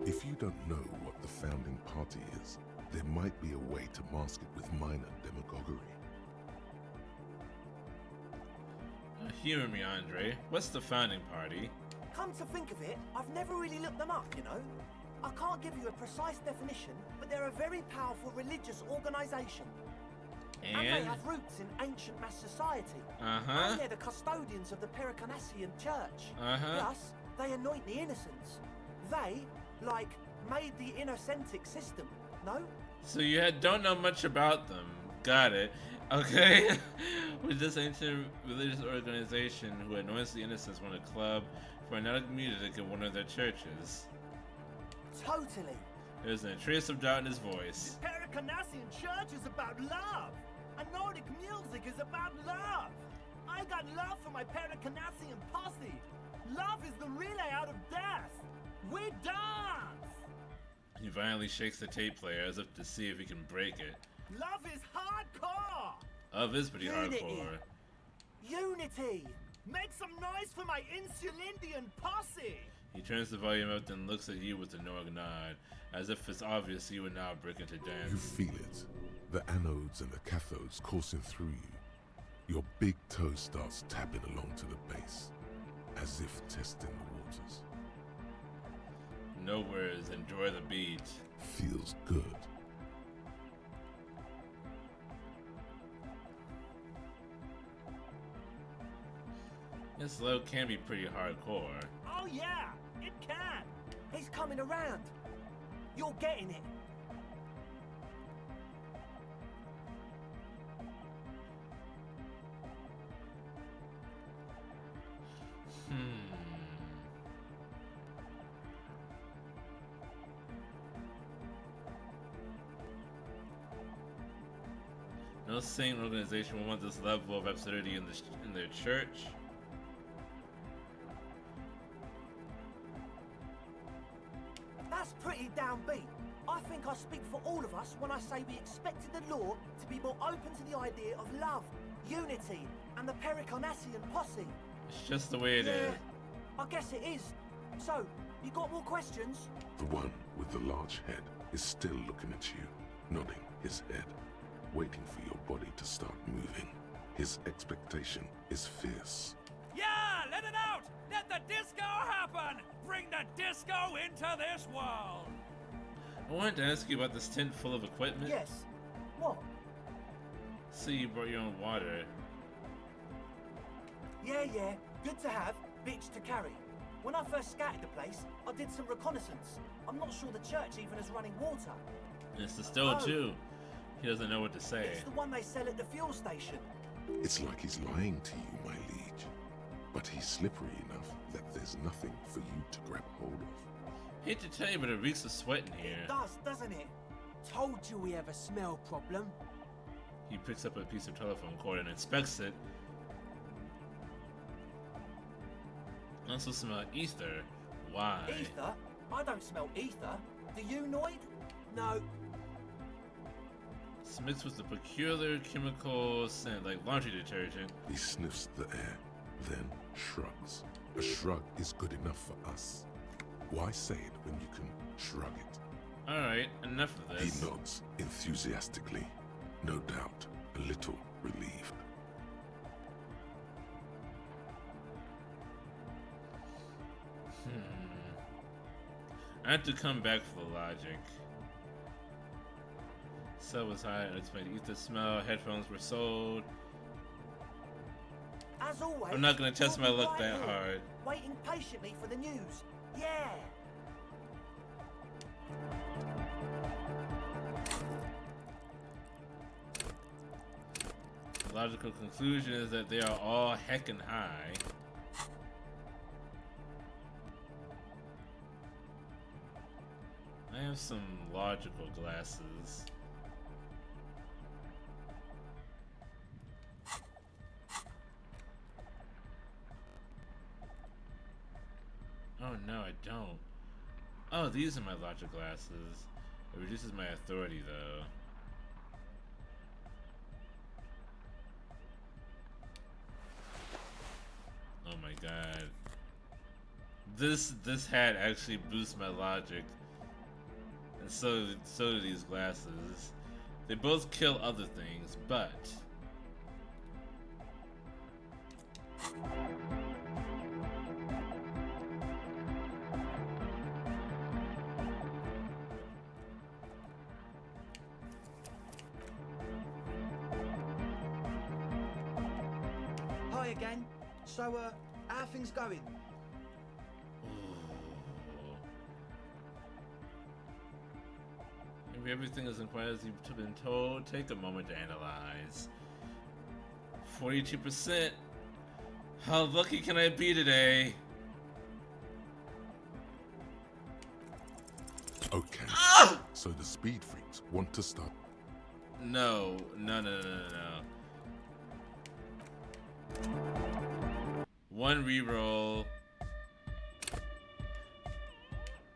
If you don't know what the founding party is, there might be a way to mask it with minor demagoguery. Humor me, Andre. What's the founding party? Come to think of it, I've never really looked them up, you know. I can't give you a precise definition, but they're a very powerful religious organization. And they And? have roots in ancient mass society. Uh-huh. And they're the custodians of the Pericanassian church. Uh-huh. Plus, they anoint the innocents. They, made the innocentic system, no? So you don't know much about them. Got it. Okay. With this ancient religious organization who anoints the innocents run a club for another music in one of their churches. Totally. There's a trace of doubt in his voice. Pericanassian church is about love. And Nordic music is about love. I got love for my Pericanassian posse. Love is the relay out of death. We dance. He violently shakes the tape player as if to see if he can break it. Love is hardcore. Love is pretty Unity. hardcore. Unity. Make some noise for my Insulindian posse. He turns the volume up and looks at you with a knowing nod, as if it's obvious you would now break into You dance. feel it, the anodes and the cathodes coursing through you. Your big toe starts tapping along to the bass, as if testing the waters. No words, enjoy the beat. Feels good. This load can be pretty hardcore. Oh yeah, it can. He's coming around. You're getting it. No sane organization will want this level of absurdity in their church. That's pretty downbeat. I think I speak for all of us when I say we expected the law to be more open to the idea of love, unity, and the Pericanassian posse. It's just the way it is. I guess it is. So, you got more questions? The one with the large head is still looking at you, nodding his head, waiting for your body to start moving. His expectation is fierce. Yeah, let it out! Let the disco happen! Bring the disco into this world! I wanted to ask you about this tent full of equipment. Yes. What? See, you brought your own water. Yeah, good to have, bitch to carry. When I first scouted the place, I did some reconnaissance. I'm not sure the church even is running water. And it's the stove Oh. too. He doesn't know what to say. It's the one they sell at the fuel station. It's like he's lying to you, my liege. But he's slippery enough that there's nothing for you to grab hold of. Hate to tell you, but it reeks of sweat in here. It does, doesn't it? Told you we have a smell problem. He picks up a piece of telephone cord and inspects it. I also smell ether. Why? Ether? I don't smell ether. Do you, Noid? No, It's mixed with a peculiar chemical scent, like laundry detergent. He sniffs the air, then shrugs. A shrug is good enough for us. Why say it when you can shrug it? Alright, enough of He this. nods enthusiastically, no doubt a little relieved. I had to come back for the logic. Cell was high, unexplained ether smell, headphones were sold. As always, I'm not gonna test you'll my be luck right that here, hard. waiting patiently for the news. Yeah. The logical conclusion is that they are all heckin' high. I have some logical glasses. Oh no, I don't. Oh, these are my logic glasses. It reduces my authority though. Oh my god. This hat actually boosts my logic. And so do these glasses. They both kill other things, but Hi again. So, how are things going? maybe everything isn't quite as you've been told. Take a moment to analyze. 42%. How lucky can I be today? Okay. So the speed freaks want to start. No. One reroll.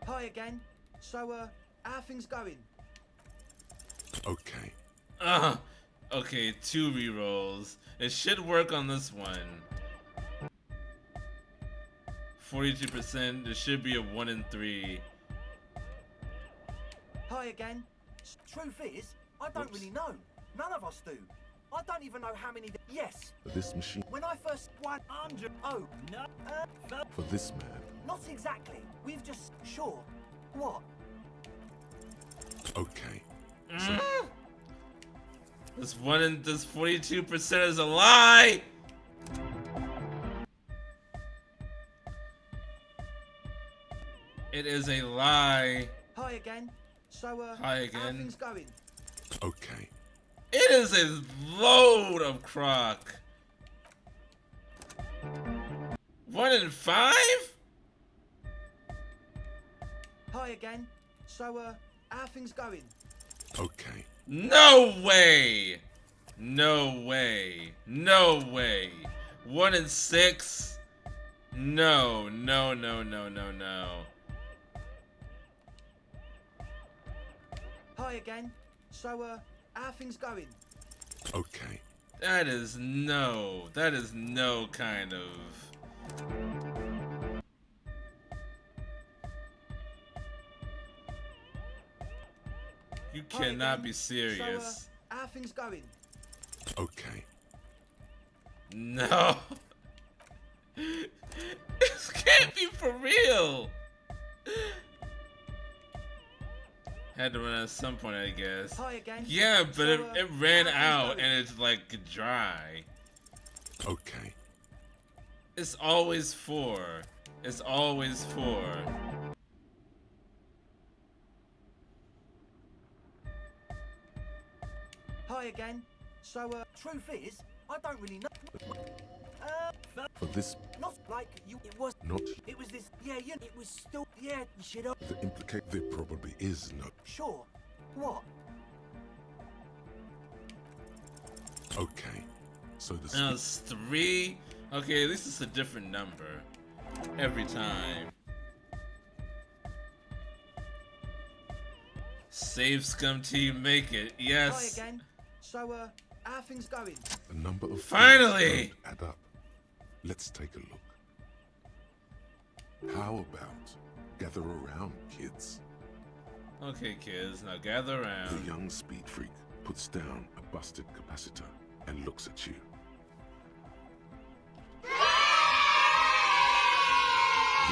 Hi again. So, how are things going? Okay. Okay, 2 rerolls. It should work on this one. 42%. It should be a 1 in 3. Hi again. Truth is, I don't really know. None of us do. I don't even know how many. Yes. This machine. When I first 100. Oh no. For this man. Not exactly. We've just sure. What? Okay. So This 42% is a lie. It is a lie. Hi again. So, Hi how again. things going? okay. It is a load of crock. 1 in 5? Hi again. So, how things going? Okay. No way. No way. No way. 1 in 6? No. Hi again. So, how things going? Okay. That is no kind of. cannot be So, serious. how are things going? Okay. No. This can't be for real. Had to run at some point, I guess. Hi again. Yeah, but So, it ran how are out things and it's like dry. Okay. It's always 4. It's always 4. Hi again. So, truth is, I don't really know. For this, Not like you. It was. not It was this. Yeah, you. It was still. Yeah, you should have. the implicate, there probably is no. Sure. What? Okay. So the Now it's 3. Okay, at least it's a different number every time. Save Scum Team, make it. Yes. Hi again. So, how are things going? a number of Finally! things don't add up. Let's take a look. How about gather around, kids? Okay, kids, now gather The around. young speed freak puts down a busted capacitor and looks at you. The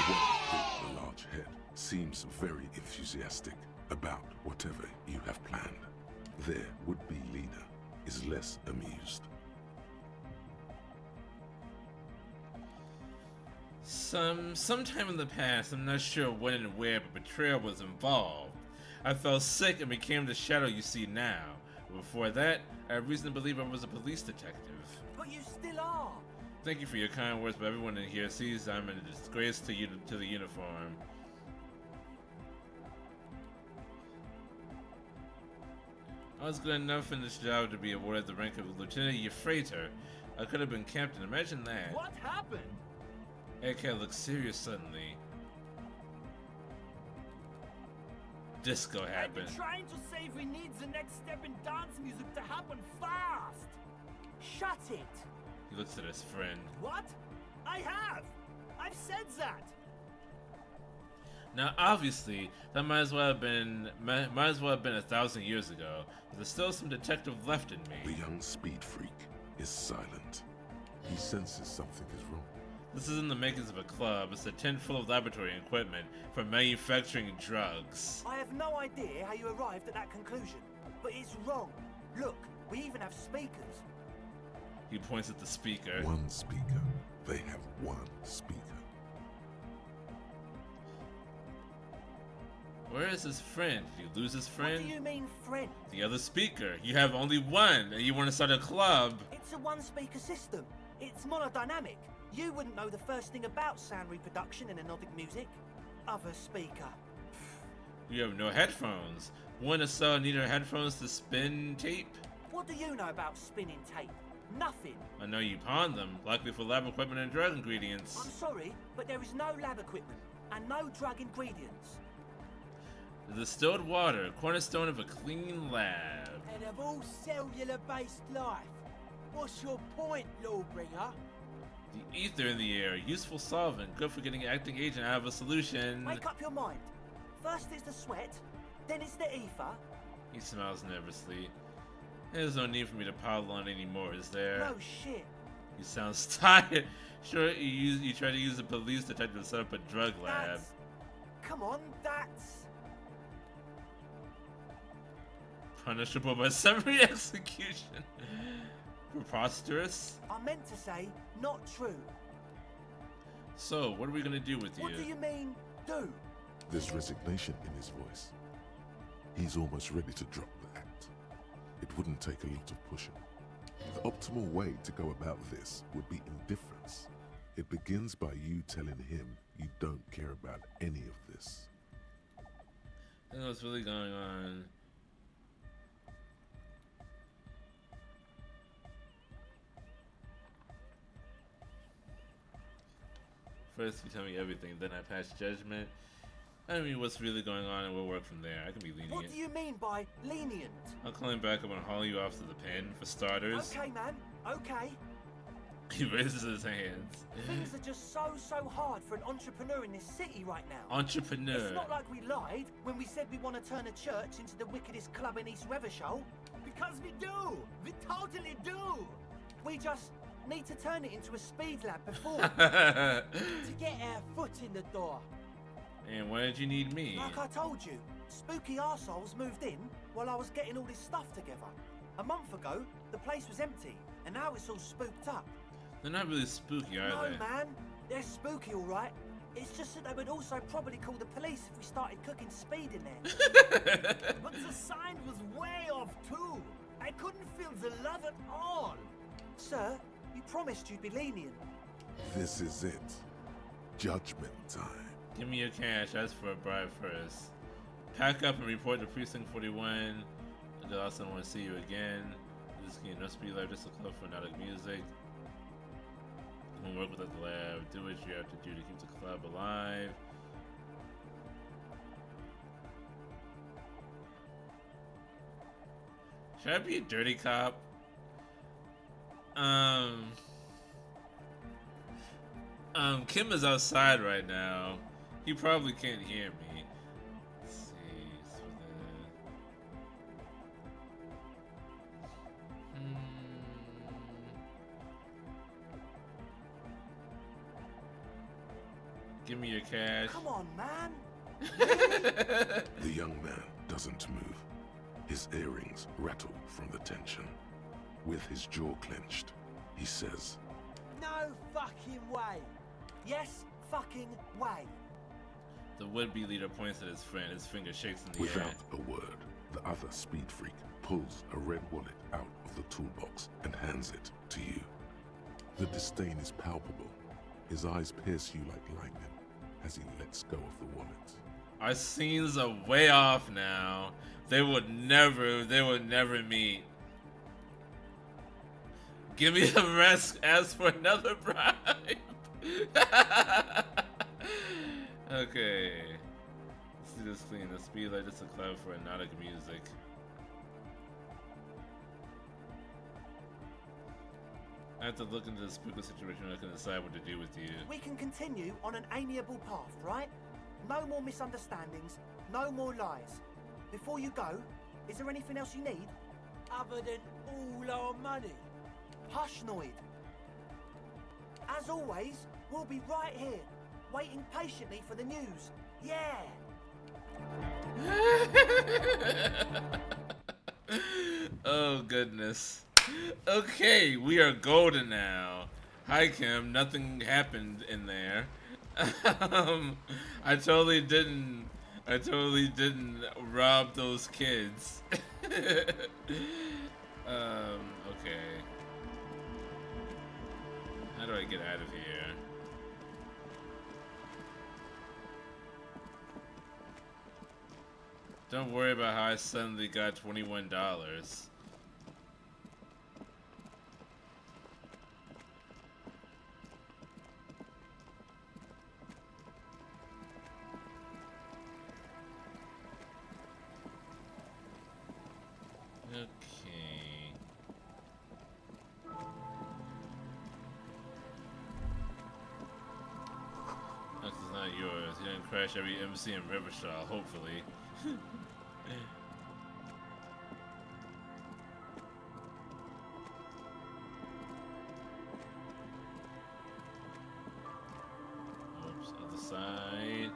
one with the large head seems very enthusiastic about whatever you have planned. Their would-be leader is less amused. Sometime in the past, I'm not sure when and where, but betrayal was involved. I fell sick and became the shadow you see now. Before that, I have reason to believe I was a police detective. But you still are. Thank you for your kind words, but everyone in here sees I'm a disgrace to you to the uniform. I was good enough in this job to be awarded the rank of Lieutenant Euphrator. I could have been captain, imagine that. What happened? AK looked serious suddenly. Disco I've happened. been trying to say we need the next step in dance music to happen fast. Shut it. He looks at his friend. What? I have. I've said that. Now, obviously, that might as well have been 1,000 years ago. But there's still some detective left in The me. young speed freak is silent. He senses something is wrong. This isn't the makings of a club. It's a tent full of laboratory equipment for manufacturing drugs. I have no idea how you arrived at that conclusion, but it's wrong. Look, we even have speakers. He points at the speaker. One speaker. They have one speaker. Where is his friend? Did you lose his friend? What do you mean, friend? The other speaker. You have only one, and you want to start a club. It's a one-speaker system. It's monodynamic. You wouldn't know the first thing about sound reproduction in anodic music. Other speaker. You have no headphones. Want to sell neither headphones to spin tape? What do you know about spinning tape? Nothing. I know you pawn them, likely for lab equipment and drug ingredients. I'm sorry, but there is no lab equipment and no drug ingredients. The distilled water, cornerstone of a clean lab. And of all cellular-based life, what's your point, Lawbringer? The ether in the air, useful solvent, good for getting acting agent out of a solution. Make up your mind. First it's the sweat, then it's the ether. He smiles nervously. There's no need for me to pile on anymore, is there? No shit. He sounds tired. Sure, you try to use a police detective to set up a drug lab. That's... Come on, that's... Punishable by summary execution. Preposterous. I meant to say, not true. So, what are we gonna do with you? What do you mean, do? There's resignation in his voice. He's almost ready to drop the act. It wouldn't take a lot of pushing. The optimal way to go about this would be indifference. It begins by you telling him you don't care about any of this. I don't know what's really going on. First, you tell me everything, then I pass judgment. I mean, what's really going on, and we'll work from there. I can be lenient. What do you mean by lenient? I'll climb back up and haul you off to the pen, for starters. Okay, man. Okay. He raises his hands. Things are just so hard for an entrepreneur in this city right now. Entrepreneur. It's not like we lied when we said we want to turn a church into the wickedest club in East Revershoal. Because we do! We totally do! We just need to turn it into a speed lab before. To get our foot in the door. And why did you need me? Like I told you, spooky arseholes moved in while I was getting all this stuff together. A month ago, the place was empty, and now it's all spooked up. They're not really spooky, are No, they? man. They're spooky, all right. It's just that they would also probably call the police if we started cooking speed in there. But the sign was way off too. I couldn't feel the love at all. Sir, you promised you'd be lenient. This is it. Judgment time. Give me your cash. Ask for a bribe first. Pack up and report to Precinct 41. The last time I want to see you again. This game must be like just a club for fanatic music. Don't work with the lab. Do what you have to do to keep the club alive. Should I be a dirty cop? Kim is outside right now. He probably can't hear me. Let's see. Give me your cash. Come on, man. The young man doesn't move. His earrings rattle from the tension. With his jaw clenched, he says, No fucking way. Yes, fucking way. The would-be leader points at his friend. His finger shakes in the Without air. a word, the other speed freak pulls a red wallet out of the toolbox and hands it to you. The disdain is palpable. His eyes pierce you like lightning as he lets go of the wallet. Our scenes are way off now. They would never meet. Give me a rest, ask for another bribe. Okay. Let's do this clean. The speed light is a club for hypnotic music. I have to look into the spooky situation. I can decide what to do with you. We can continue on an amiable path, right? No more misunderstandings, no more lies. Before you go, is there anything else you need? Other than all our money. Hush, Noid. As always, we'll be right here, waiting patiently for the news. Yeah! Oh, goodness. Okay, we are golden now. Hi, Kim. Nothing happened in there. I totally didn't rob those kids. Okay. How do I get out of here? Don't worry about how I suddenly got $21. Okay. This is not yours. You didn't crash every MC in Rivershaw, hopefully. Oops, other side.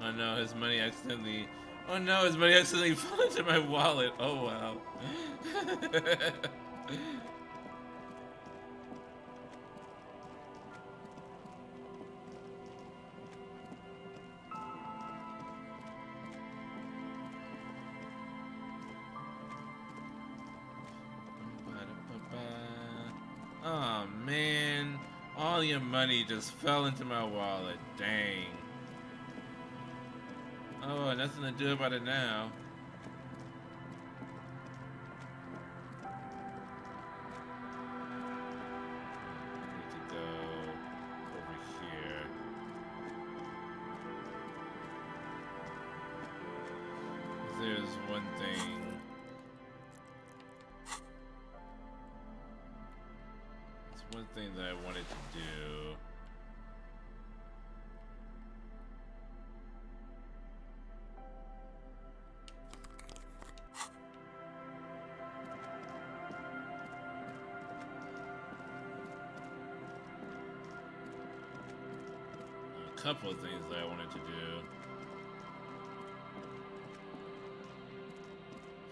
Oh no, his money accidentally. Oh no, his money accidentally fell into my wallet. Oh wow. Oh man, all your money just fell into my wallet. Dang. Oh, nothing to do about it now. I need to go over here. There's one thing. It's one thing that I wanted to do. A couple of things that I wanted to do.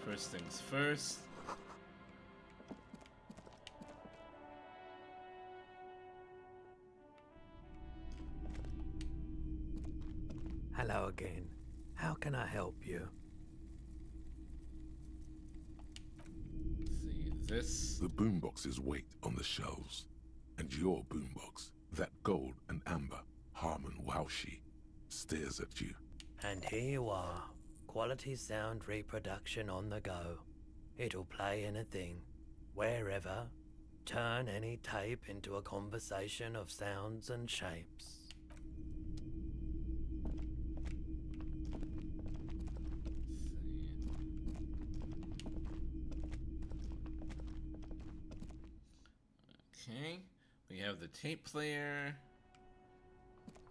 First things first. Hello again. How can I help you? See this. The boomboxes wait on the shelves. And your boombox, that gold and amber Harmon Waushi, stares at you. And here you are. Quality sound reproduction on the go. It'll play anything, wherever. Turn any tape into a conversation of sounds and shapes. Okay, we have the tape player,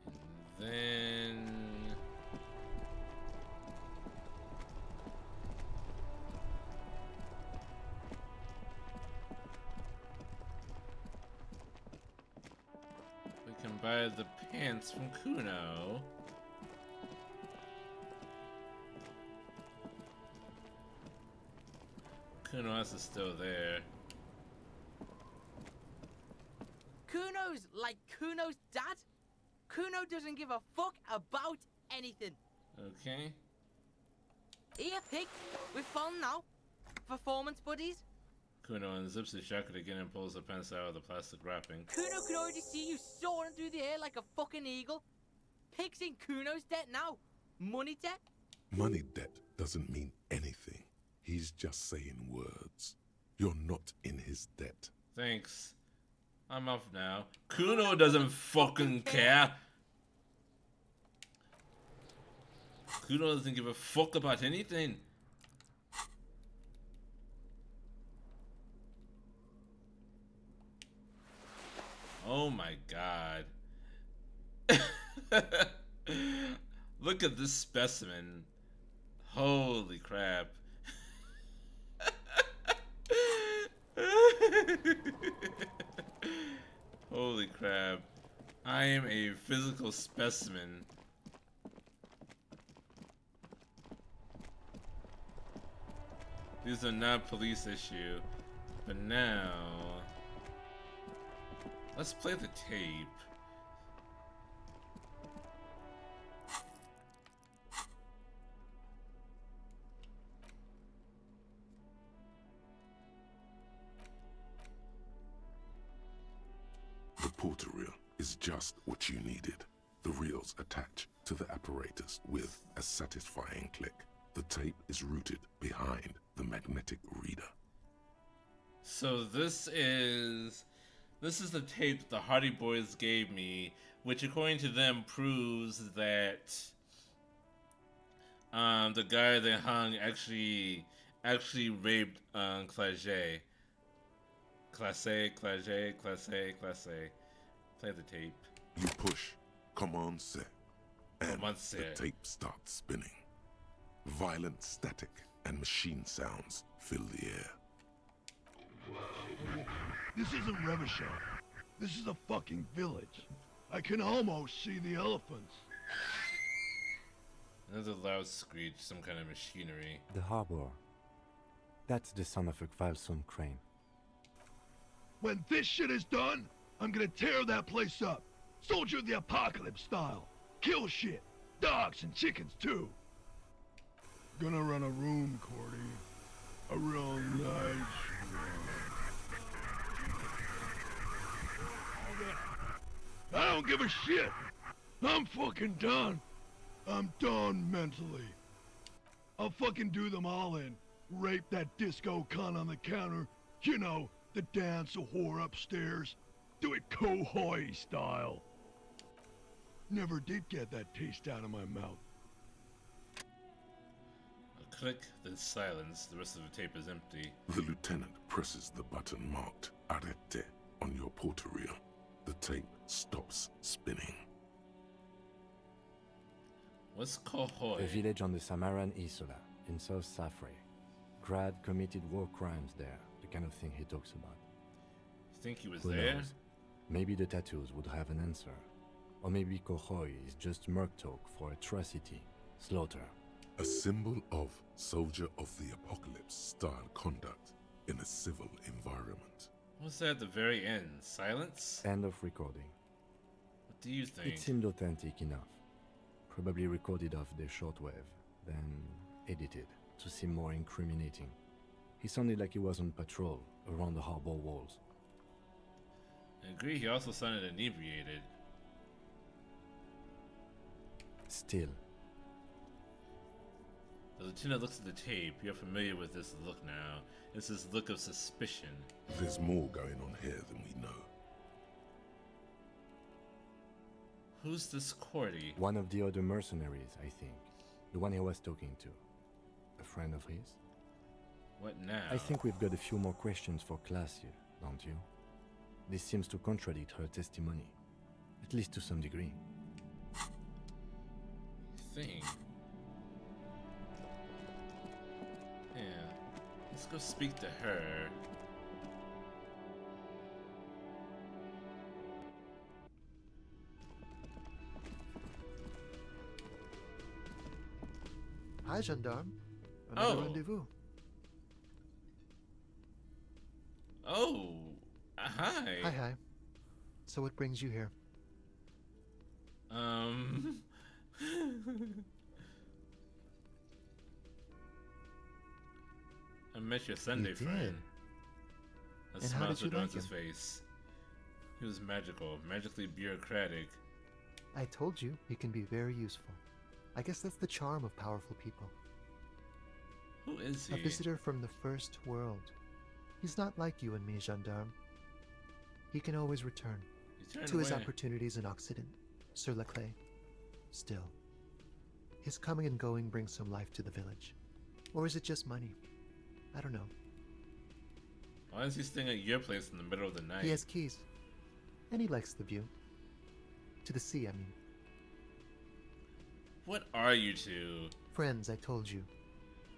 and then we can buy the pants from Kuno. Kuno's is still there. Kuno's like Kuno's dad? Kuno doesn't give a fuck about anything. Okay. Here, pig, we're fun now. Performance buddies. Kuno unzips his jacket again and pulls the pants out of the plastic wrapping. Kuno could already see you soaring through the air like a fucking eagle. Pig's in Kuno's debt now. Money debt? Money debt doesn't mean anything. He's just saying words. You're not in his debt. Thanks. I'm off now. Kuno doesn't fucking care. Kuno doesn't give a fuck about anything. Oh my god. Look at this specimen. Holy crap. Holy crap. I am a physical specimen. These are not police issue. But now... let's play the tape. The porter reel is just what you needed. The reels attach to the apparatus with a satisfying click. The tape is routed behind the magnetic reader. So this is the tape the Hardy Boys gave me, which according to them proves that the guy they hung actually raped Clagé. Classé. Play the tape. You push command set, and Command set. the tape starts spinning. Violent static and machine sounds fill the air. This isn't Revachol. This is a fucking village. I can almost see the elephants. There's a loud screech, some kind of machinery. The harbor. That's the son of a Vtuber crane. When this shit is done, I'm gonna tear that place up. Soldier of the Apocalypse style. Kill shit. Dogs and chickens too. Gonna run a room, Cordy. A real nice room. I don't give a shit. I'm fucking done. I'm done mentally. I'll fucking do them all in. Rape that disco cunt on the counter. You know, the dance a whore upstairs. Do it Kohoi style. Never did get that taste out of my mouth. A click, then silence. The rest of the tape is empty. The lieutenant presses the button marked Arete on your porteria. The tape stops spinning. What's Kohoi? A village on the Samaran Isola in South Safre. Grad committed war crimes there, the kind of thing he talks about. You think he was Who there? knows? Maybe the tattoos would have an answer. Or maybe Kohoi is just merc talk for atrocity, slaughter. A symbol of soldier of the apocalypse style conduct in a civil environment. What's that at the very end? Silence? End of recording. What do you think? It seemed authentic enough. Probably recorded off the shortwave, then edited to seem more incriminating. He sounded like he was on patrol around the harbor walls. I agree, he also sounded inebriated. Still. The lieutenant looks at the tape. You're familiar with this look now. It's this look of suspicion. There's more going on here than we know. Who's this Cordy? One of the other mercenaries, I think. The one he was talking to. A friend of his? What now? I think we've got a few more questions for class here, don't you? This seems to contradict her testimony. At least to some degree. Thing. Yeah. Let's go speak to her. Hi, gendarme. Another rendezvous. Oh, hi. Hi. So what brings you here? I met your Sunday friend. A And smile how did you adorns like his him? face. He was magical, magically bureaucratic. I told you, he can be very useful. I guess that's the charm of powerful people. Who is he? A visitor from the first world. He's not like you and me, gendarme. He can always return to his away. opportunities in Occident, sur la clé. Still, his coming and going brings some life to the village. Or is it just money? I don't know. Why is he staying at your place in the middle of the night? He has keys. And he likes the view. To the sea, I mean. What are you two? Friends, I told you.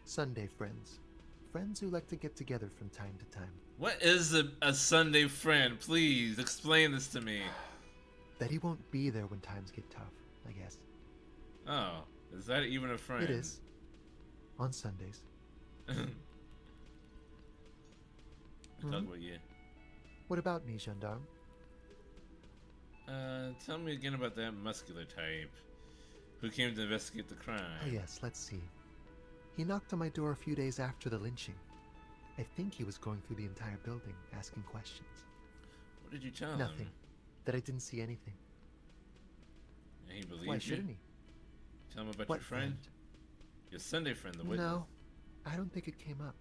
Sunday friends. Friends who like to get together from time to time. What is a Sunday friend? Please explain this to me. That he won't be there when times get tough, I guess. Oh, is that even a friend? It is. On Sundays. Talk about you. What about me, gendarme? Tell me again about that muscular type who came to investigate the crime. Oh yes, let's see. He knocked on my door a few days after the lynching. I think he was going through the entire building, asking questions. What did you tell him? Nothing. That I didn't see anything. And he believed Why you? shouldn't he? Tell him about What your friend? Your Sunday friend, the witness. No, I don't think it came up.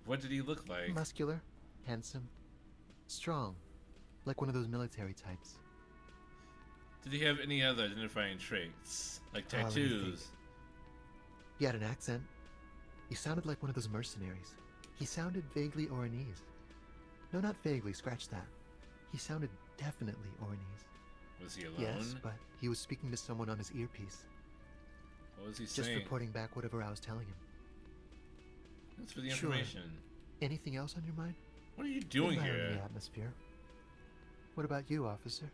What did he look like? Muscular, handsome, strong, like one of those military types. Did he have any other identifying traits? Like Let me think. tattoos? He had an accent. He sounded like one of those mercenaries. He sounded vaguely Oranese. No, not vaguely, scratch that. He sounded definitely Oranese. Was he alone? Yes, but he was speaking to someone on his earpiece. What was he Just saying? reporting back whatever I was telling him. Thanks for the Sure. information. Anything else on your mind? What are you doing Admiring here? the atmosphere. What about you, officer?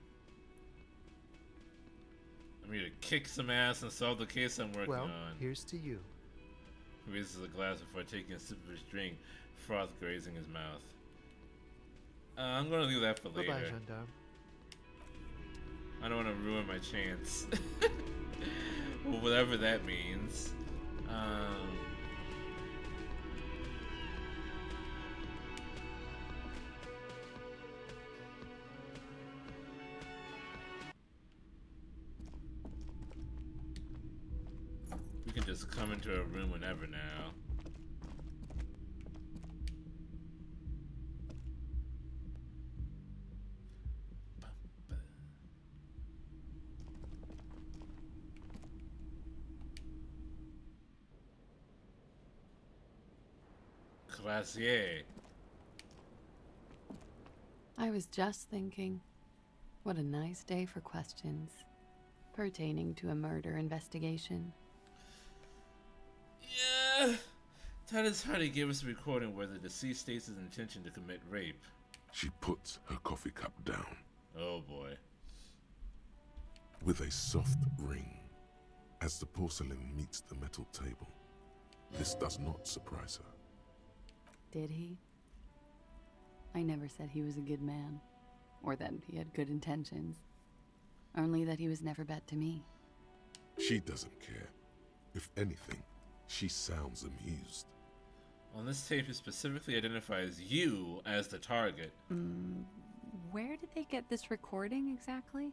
I'm here to kick some ass and solve the case I'm working Well, on. here's to you. He raises a glass before taking a sip of his drink, froth grazing his mouth. I'm gonna leave that for later. Bye-bye, gendarme. I don't want to ruin my chance. Well, whatever that means. We can just come into a room whenever now. Classier. I was just thinking, what a nice day for questions pertaining to a murder investigation. Yeah, Titus Hardy gave us a recording where the deceased states his intention to commit rape. She puts her coffee cup down. Oh boy. With a soft ring, as the porcelain meets the metal table. This does not surprise her. Did he? I never said he was a good man, or that he had good intentions. Only that he was never bad to me. She doesn't care. If anything, she sounds amused. On this tape, it specifically identifies you as the target. Where did they get this recording exactly?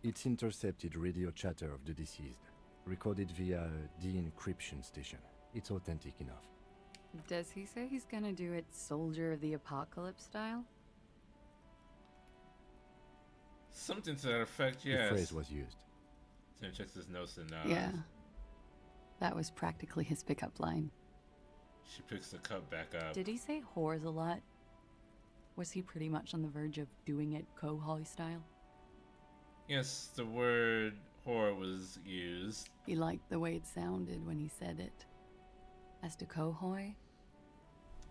It's intercepted radio chatter of the deceased, recorded via a de-encryption station. It's authentic enough. Does he say he's gonna do it Soldier of the Apocalypse style? Something to that effect, yes. The phrase was used. Tim checks his notes and Yeah. That was practically his pickup line. She picks the cup back up. Did he say whores a lot? Was he pretty much on the verge of doing it Kohoi style? Yes, the word whore was used. He liked the way it sounded when he said it. As to Kohoi,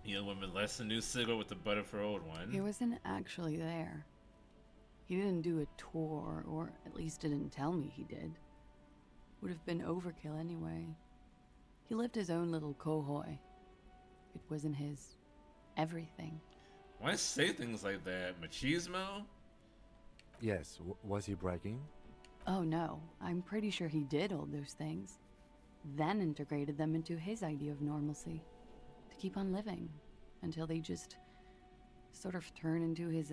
Young woman lights a new cigarette with the butt of her old one. he wasn't actually there. He didn't do a tour, or at least didn't tell me he did. Would have been overkill anyway. He lived his own little Kohoi. It wasn't his everything. Why say things like that? Machismo? Yes, was he bragging? Oh no, I'm pretty sure he did all those things. Then integrated them into his idea of normalcy. To keep on living. Until they just sort of turn into his,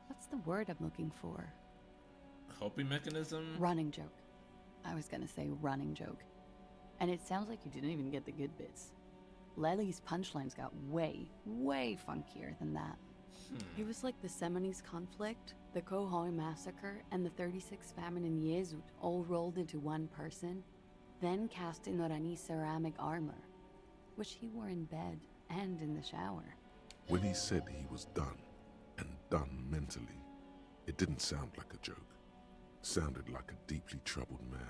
what's the word I'm looking for? Coping mechanism? Running joke. I was gonna say running joke. And it sounds like you didn't even get the good bits. Lely's punchlines got way, way funkier than that. It was like the Seminoles conflict, the Kohoi massacre, and the 36 famine in Yezud all rolled into one person, then cast in Norani's ceramic armor, which he wore in bed and in the shower. When he said he was done, and done mentally, it didn't sound like a joke. It sounded like a deeply troubled man.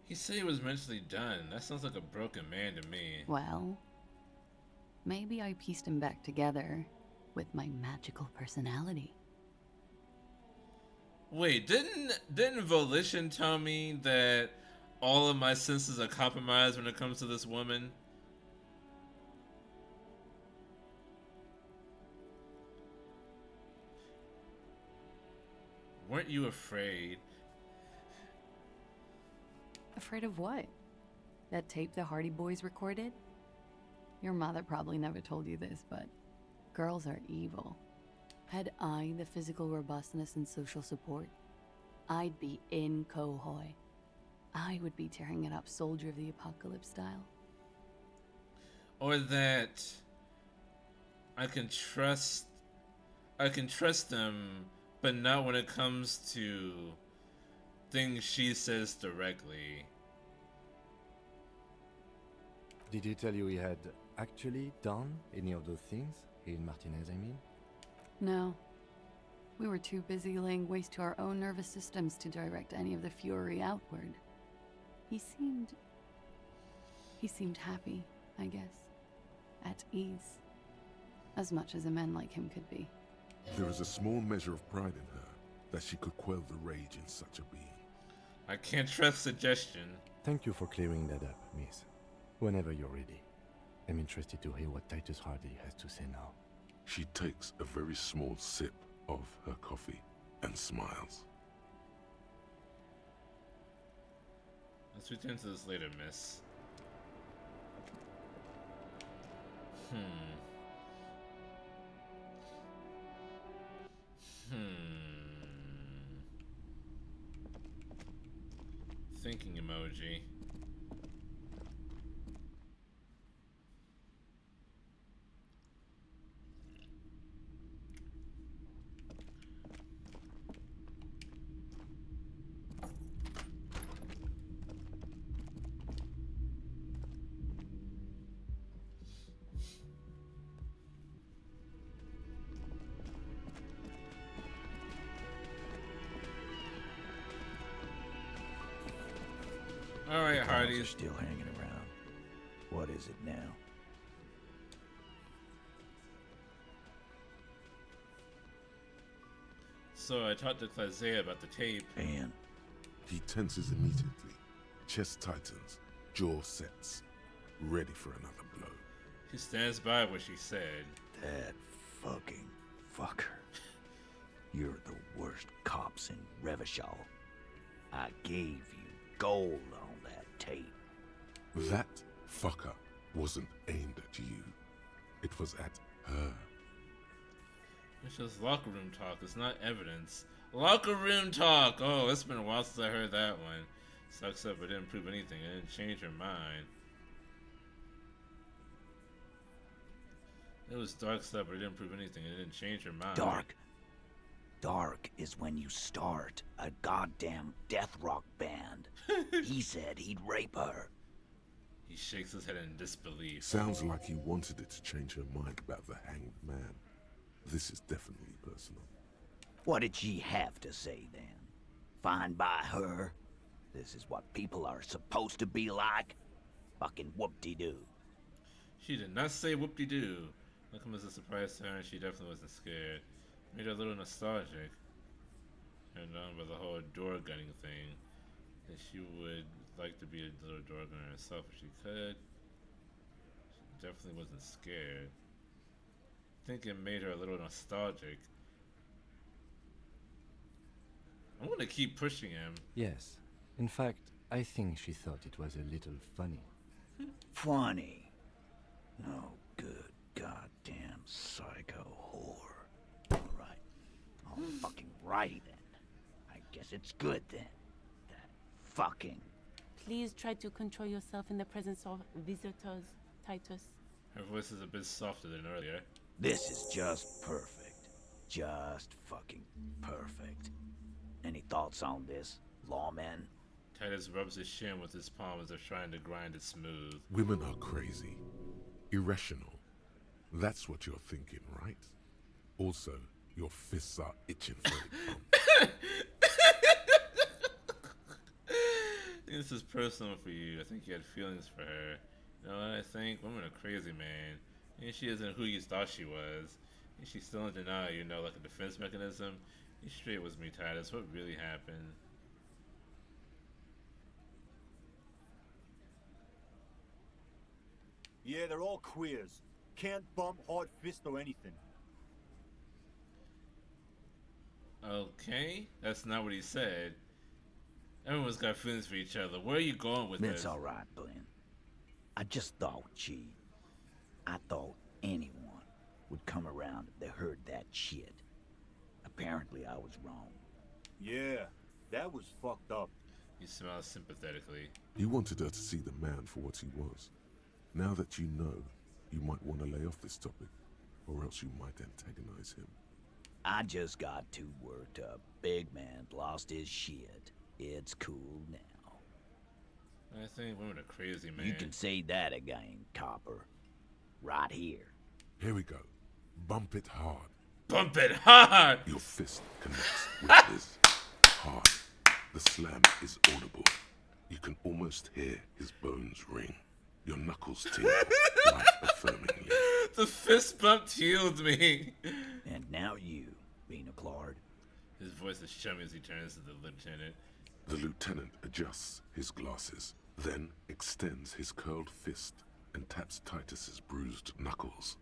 He said he was mentally done. That sounds like a broken man to me. Well, maybe I pieced him back together with my magical personality. Wait, didn't Volition tell me that all of my senses are compromised when it comes to this woman? Weren't you afraid? Afraid of what? That tape the Hardy Boys recorded? Your mother probably never told you this, but girls are evil. Had I the physical robustness and social support, I'd be in Kohoi. I would be tearing it up Soldier of the Apocalypse style. Or that I can trust them, but not when it comes to things she says directly. Did he tell you he had actually done any of those things? In Martinez, I mean? No. We were too busy laying waste to our own nervous systems to direct any of the fury outward. He seemed happy, I guess. At ease. As much as a man like him could be. There is a small measure of pride in her that she could quell the rage in such a being. I can't trust suggestion. Thank you for clearing that up, miss. Whenever you're ready. I'm interested to hear what Titus Hardy has to say now. She takes a very small sip of her coffee and smiles. Let's return to this later, miss. Thinking emoji. are he's still hanging around. What is it now? So I talked to Clazea about the tape. And he tenses immediately. Chest tightens, jaw sets, ready for another blow. He stands by what she said. That fucking fucker. You're the worst cops in Revachol. I gave you gold on that tape. That fucker wasn't aimed at you. It was at her. It's just locker room talk. It's not evidence. Locker room talk! Oh, it's been a while since I heard that one. Sucks up, it didn't prove anything. It didn't change her mind. It was dark stuff, but it didn't prove anything. It didn't change her mind. Dark. Dark is when you start a goddamn death rock band. He said he'd rape her. He shakes his head in disbelief. Sounds like he wanted it to change her mind about the hanged man. This is definitely personal. What did she have to say then? Fine by her? This is what people are supposed to be like? Fucking whoop-de-doo. She did not say whoop-de-doo. That comes as a surprise to her, and she definitely wasn't scared. Made her a little nostalgic. Turned on by the whole door gunning thing. That she would like to be a little door gunner herself if she could. She definitely wasn't scared. I think it made her a little nostalgic. I'm gonna keep pushing him. Yes. In fact, I think she thought it was a little funny. Funny? No good goddamn psycho whore. Alright. All fucking righty then. I guess it's good then. That fucking... Please try to control yourself in the presence of visitors, Titus. Her voice is a bit softer than earlier. This is just perfect. Just fucking perfect. Any thoughts on this, lawman? Titus rubs his shin with his palm as if trying to grind it smooth. Women are crazy. Irrational. That's what you're thinking, right? Also, your fists are itching for it. This is personal for you. I think you had feelings for her. You know what I think? Women are crazy, man. And she isn't who you thought she was. And she's still in denial, you know, like a defense mechanism. You straight with me, Titus. What really happened? Yeah, they're all queers. Can't bump, hard fist, or anything. Okay, that's not what he said. Everyone's got feelings for each other. Where are you going with this? That's alright, Glenn. I just thought, I thought anyone would come around if they heard that shit. Apparently I was wrong. Yeah, that was fucked up. He smiles sympathetically. You wanted her to see the man for what he was. Now that you know, you might want to lay off this topic, or else you might antagonize him. I just got too worked up. Big man lost his shit. It's cool now. I think women are crazy, man. You can say that again, copper. Right here. Here we go. Bump it hard. Bump it hard! Your fist connects with his hard. The slam is audible. You can almost hear his bones ring. Your knuckles tingle, life-affirmingly. The fist bump healed me. And now you, Bina Claude. His voice is chummy as he turns to the lieutenant. The lieutenant adjusts his glasses, then extends his curled fist and taps Titus's bruised knuckles.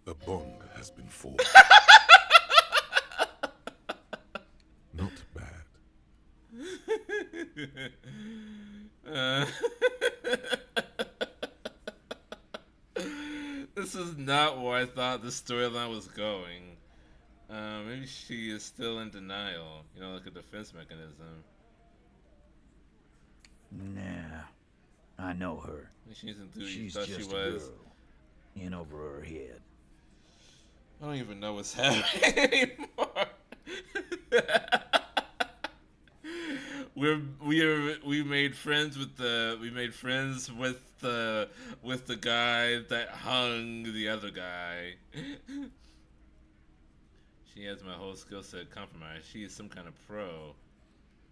A bond has been formed. Not bad. This is not where I thought the storyline was going. Maybe she is still in denial, you know, like a defense mechanism. Nah, I know her. She's enthused. She's Thought just she a was. girl. In over her head. I don't even know what's happening anymore. we made friends with the guy that hung the other guy. She has my whole skill set compromised. She is some kind of pro.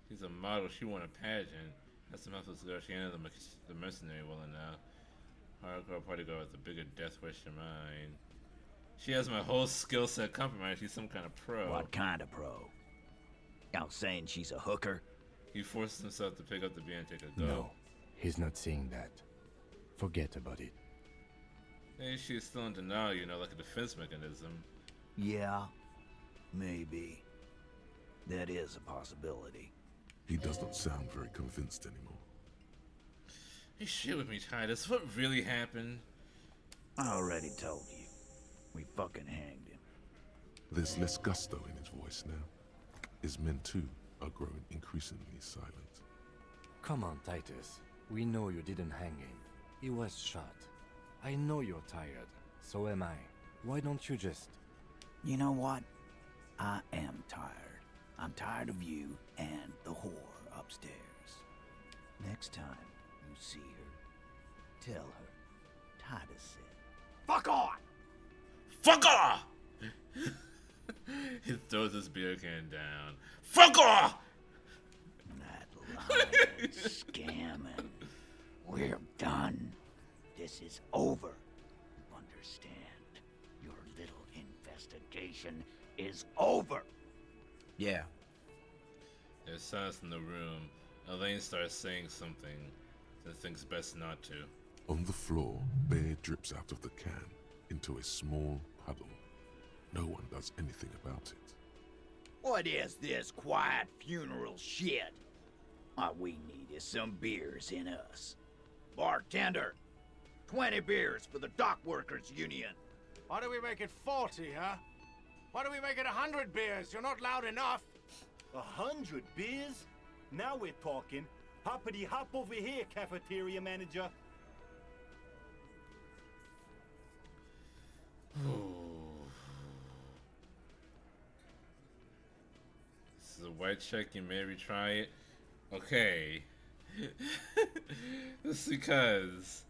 She's a model. She won a pageant. That's the mouth of the girl. She handled the mercenary well enough. Hardcore party girl with a bigger death wish in mind. She has my whole skill set compromised. She's some kind of pro. What kind of pro? Y'all saying she's a hooker? He forces himself to pick up the beer and take a go. No, he's not saying that. Forget about it. Maybe she's still in denial, you know, like a defense mechanism. Yeah, maybe. That is a possibility. He does not sound very convinced anymore. Hey, shit with me, Titus. What really happened? I already told you. We fucking hanged him. There's less gusto in his voice now. His men too are growing increasingly silent. Come on, Titus. We know you didn't hang him. He was shot. I know you're tired. So am I. Why don't you just... You know what? I am tired. I'm tired of you and the whore upstairs. Next time you see her, tell her Titus said, "Fuck off!" Fuck off! He throws his beer can down. Fuck off! That lying, scamming. We're done. This is over. Understand? Your little investigation is over. Yeah. There's silence in the room. Elaine starts saying something, then thinks best not to. On the floor, beer drips out of the can into a small puddle. No one does anything about it. What is this quiet funeral shit? All we need is some beers in us. Bartender, 20 beers for the Dock Workers Union. Why do we make it 40, huh? Why do we make it 100 beers? You're not loud enough. 100 beers? Now we're talking. Hoppity hop over here, cafeteria manager. This is a white check, you may retry it. Okay. This is because...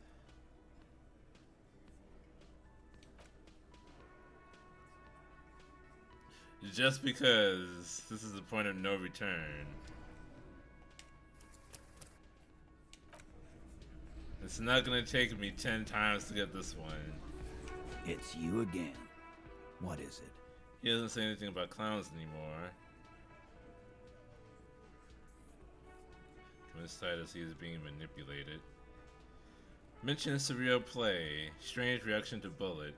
Just because this is the point of no return. It's not gonna take me 10 times to get this one. It's you again. What is it? He doesn't say anything about clowns anymore. Convinced Titus he is being manipulated. Mention surreal play. Strange reaction to bullet.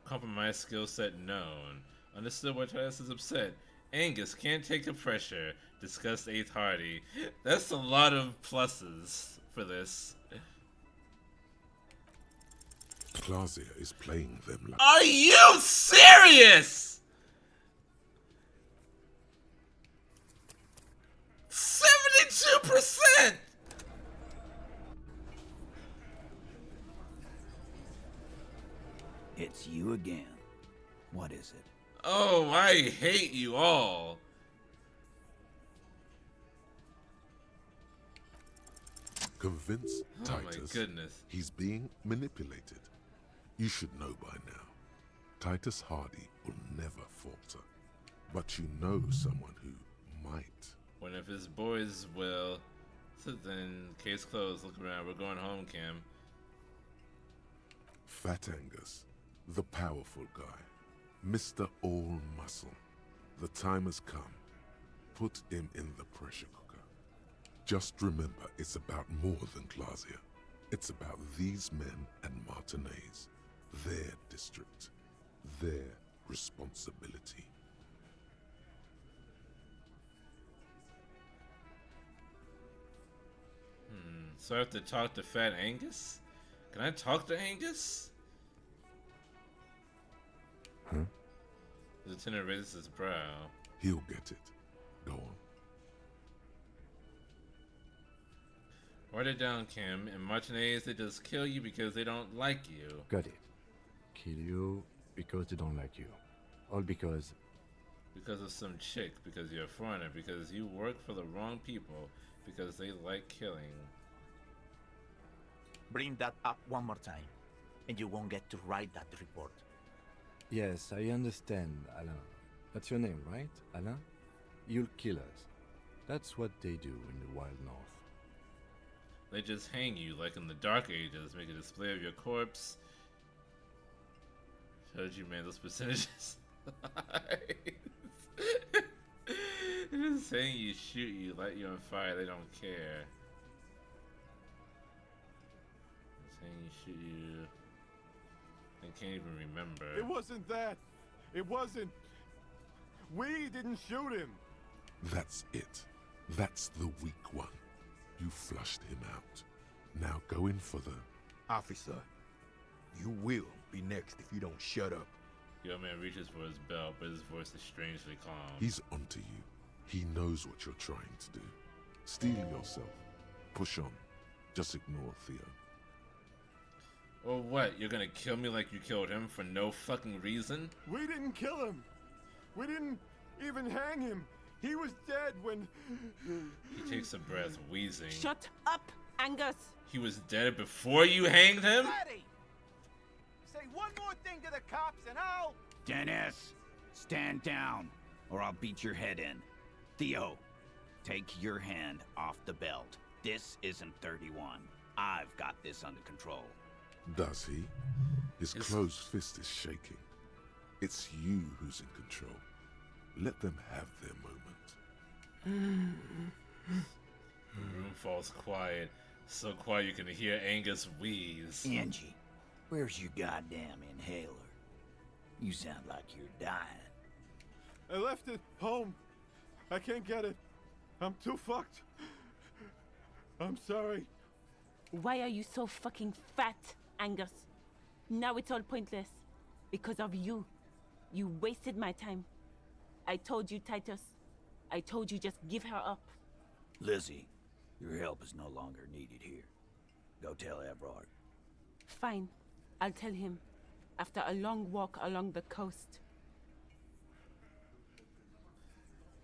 Compromised skill set known. Understood why Titus is upset. Angus can't take the pressure. Discussed 8th Hardy. That's a lot of pluses for this. Clausia is playing them like... Are you serious? 72%! It's you again. What is it? Oh, I hate you all. Convince Oh my Titus goodness. he's being manipulated. You should know by now. Titus Hardy will never falter. But you know someone who might. One of his boys will. So then, case closed. Look around. We're going home, Kim. Fat Angus, the powerful guy. Mr. All Muscle. The time has come. Put him in the pressure cooker. Just remember, it's about more than Clausia. It's about these men and Martinez. Their district. Their responsibility. So I have to talk to Fat Angus? Can I talk to Angus? Huh? The lieutenant raises his brow. He'll get it. Go on. Write it down, Kim. In Martinez, they just kill you because they don't like you. Got it. Kill you because they don't like you. All because... Because of some chick, because you're a foreigner, because you work for the wrong people, because they like killing. Bring that up one more time, and you won't get to write that report. Yes, I understand, Alain. That's your name, right, Alain? You'll kill us. That's what they do in the Wild North. They just hang you like in the Dark Ages, make a display of your corpse. Showed you, man, those percentages. They're just saying you, shoot you, light you on fire, they don't care. Saying you, shoot you. They can't even remember. It wasn't that. It wasn't. We didn't shoot him. That's it. That's the weak one. You flushed him out. Now go in for the... Officer, you will be next if you don't shut up. The old man reaches for his belt, but his voice is strangely calm. He's onto you. He knows what you're trying to do. Steel yourself. Push on. Just ignore Theo. Or what? You're gonna kill me like you killed him for no fucking reason? We didn't kill him. We didn't even hang him. He was dead when... He takes a breath, wheezing. Shut up, Angus! He was dead before you hanged him? Laddie! Say one more thing to the cops and I'll... Dennis, stand down, or I'll beat your head in. Theo, take your hand off the belt. This isn't 31. I've got this under control. Does he? His closed fist is shaking. It's you who's in control. Let them have their moment. The room falls quiet. So quiet you can hear Angus wheeze. Angie, where's your goddamn inhaler? You sound like you're dying. I left it home. I can't get it. I'm too fucked. I'm sorry. Why are you so fucking fat, Angus? Now it's all pointless. Because of you. You wasted my time. I told you, Titus. I told you just give her up. Lizzie, your help is no longer needed here. Go tell Everard. Fine. I'll tell him. After a long walk along the coast.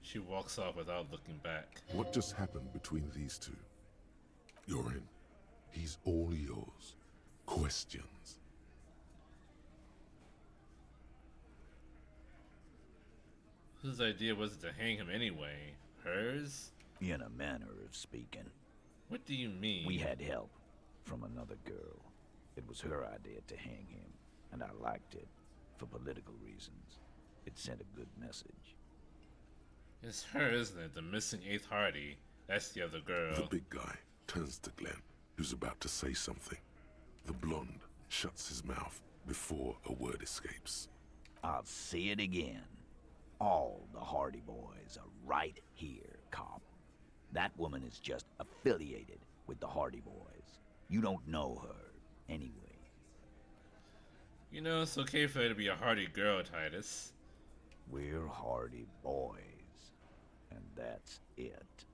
She walks off without looking back. What just happened between these two? You're in. He's all yours. Questions. Whose idea was it to hang him anyway? Hers? In a manner of speaking. What do you mean? We had help from another girl. It was her idea to hang him, and I liked it for political reasons. It sent a good message. It's her, isn't it? The missing 8th Hardy. That's the other girl. The big guy turns to Glenn, who's about to say something. The blonde shuts his mouth before a word escapes. I'll say it again. All the Hardy boys are right here, cop. That woman is just affiliated with the Hardy boys. You don't know her, anyway. You know, it's okay for her to be a Hardy girl, Titus. We're Hardy boys. And that's it.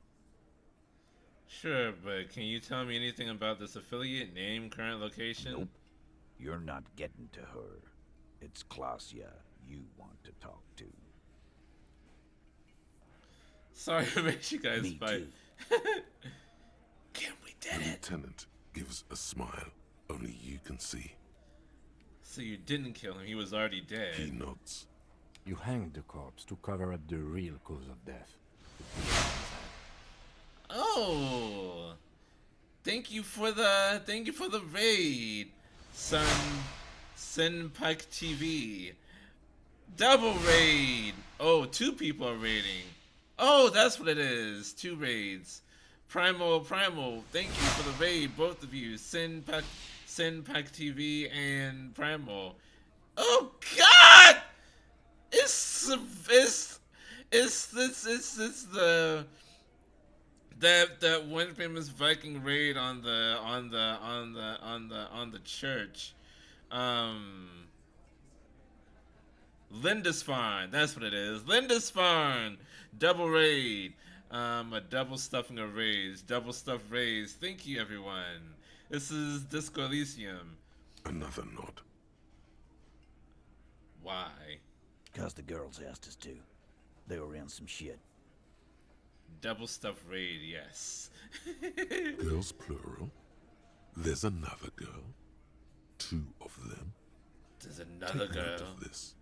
Sure, but can you tell me anything about this affiliate? Name, current location? Nope. You're not getting to her. It's Klasia you want to talk to. Sorry to make you guys Me fight. Can we did it? The lieutenant gives a smile only you can see. So you didn't kill him, he was already dead. He nods. You hanged the corpse to cover up the real cause of death. Oh, thank you for the raid, Senpak TV. Double raid. Oh, 2 people are raiding. Oh, that's what it is. 2 raids. Primal. Thank you for the raid, both of you. Senpak TV and Primal. Oh God! It's that one famous Viking raid on the church. Lindisfarne, that's what it is. Lindisfarne, double raid. A double stuffing of raids, double stuffed raids. Thank you, everyone. This is Disco Elysium. Another nod. Why? Because the girls asked us to. They were in some shit. Double stuffed raid, yes. Girls plural. There's another girl. 2 of them. There's another Take girl. note of this.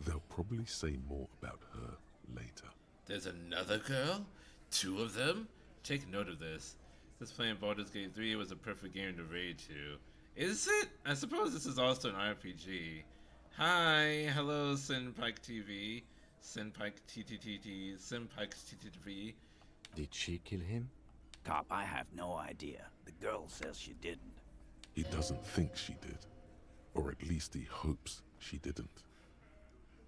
They'll probably say more about her later. There's another girl? 2 of them? Take note of this. Just playing Baldur's Gate 3 was a perfect game to raid to. Is it? I suppose this is also an RPG. Hi, hello Sinpike TV. Sinpike TTTT. Sinpike TTTV. Did she kill him? Cop, I have no idea. The girl says she didn't. He doesn't think she did. Or at least he hopes she didn't.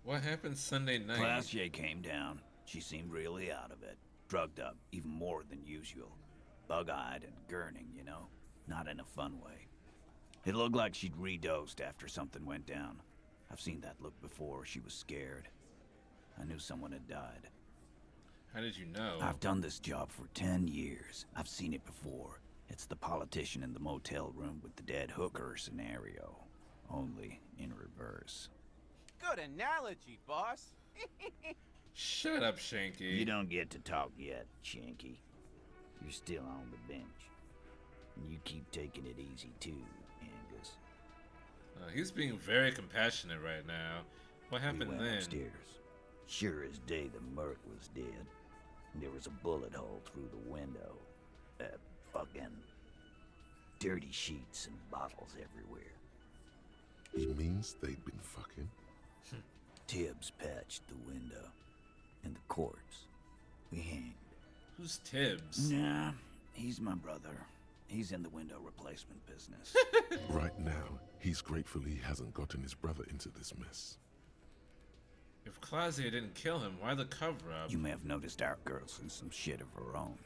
What happened Sunday night? Classier came down. She seemed really out of it. Drugged up, even more than usual. Bug-eyed and gurning, you know? Not in a fun way. It looked like she'd redosed after something went down. I've seen that look before. She was scared. I knew someone had died. How did you know? I've done this job for 10 years. I've seen it before. It's the politician in the motel room with the dead hooker scenario. Only in reverse. Good analogy, boss. Shut up, Shanky. You don't get to talk yet, Shanky. You're still on the bench. And you keep taking it easy too, Angus. He's being very compassionate right now. What happened we went then? Upstairs. Sure as day the merc was dead. There was a bullet hole through the window. Fucking dirty sheets and bottles everywhere. He means they'd been fucking? Tibbs patched the window. And the corpse. We hanged. Who's Tibbs? Nah, he's my brother. He's in the window replacement business. Right now, he's grateful he hasn't gotten his brother into this mess. If Claudia didn't kill him, why the cover-up? You may have noticed our girl's in some shit of her own.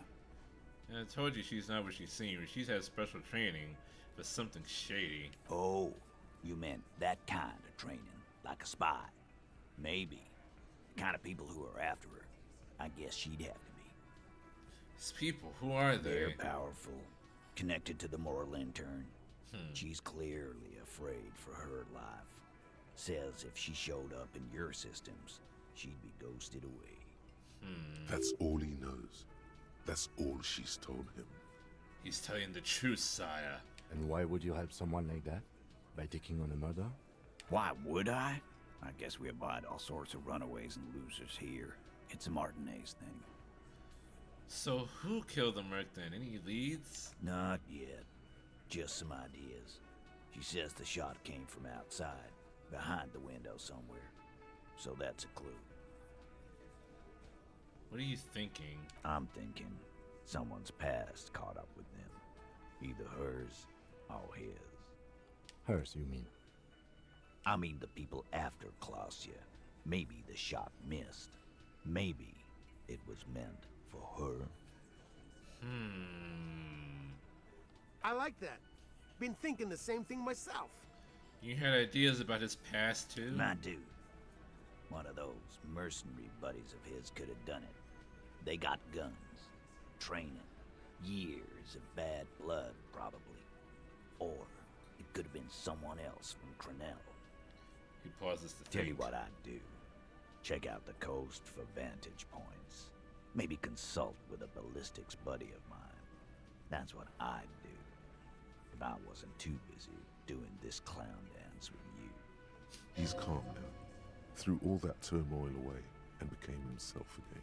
And I told you she's not what she seems. She's had special training for something shady. Oh, you meant that kind of training, like a spy. Maybe. The kind of people who are after her. I guess she'd have to be. These people, who are they? They're powerful. Connected to the moral intern. She's clearly afraid for her life. Says if she showed up in your systems, she'd be ghosted away. That's all he knows. That's all she's told him. He's telling the truth, sire. And why would you help someone like that? By taking on a murder? Why would I? I guess we abide all sorts of runaways and losers here. It's a Martinez thing. So who killed the merc then? Any leads? Not yet. Just some ideas. She says the shot came from outside, behind the window somewhere. So that's a clue. What are you thinking? I'm thinking someone's past caught up with them. Either hers or his. Hers, you mean? I mean the people after Claudia. Maybe the shot missed. Maybe it was meant for her. I like that. Been thinking the same thing myself. You had ideas about his past too? My dude. One of those mercenary buddies of his could have done it. They got guns, training, years of bad blood, probably. Or it could have been someone else from Crenell. He pauses to Tell you think. what I'd do. Check out the coast for vantage points. Maybe consult with a ballistics buddy of mine. That's what I'd do. If I wasn't too busy doing this clown dance with you. He's calm now. Threw all that turmoil away and became himself again.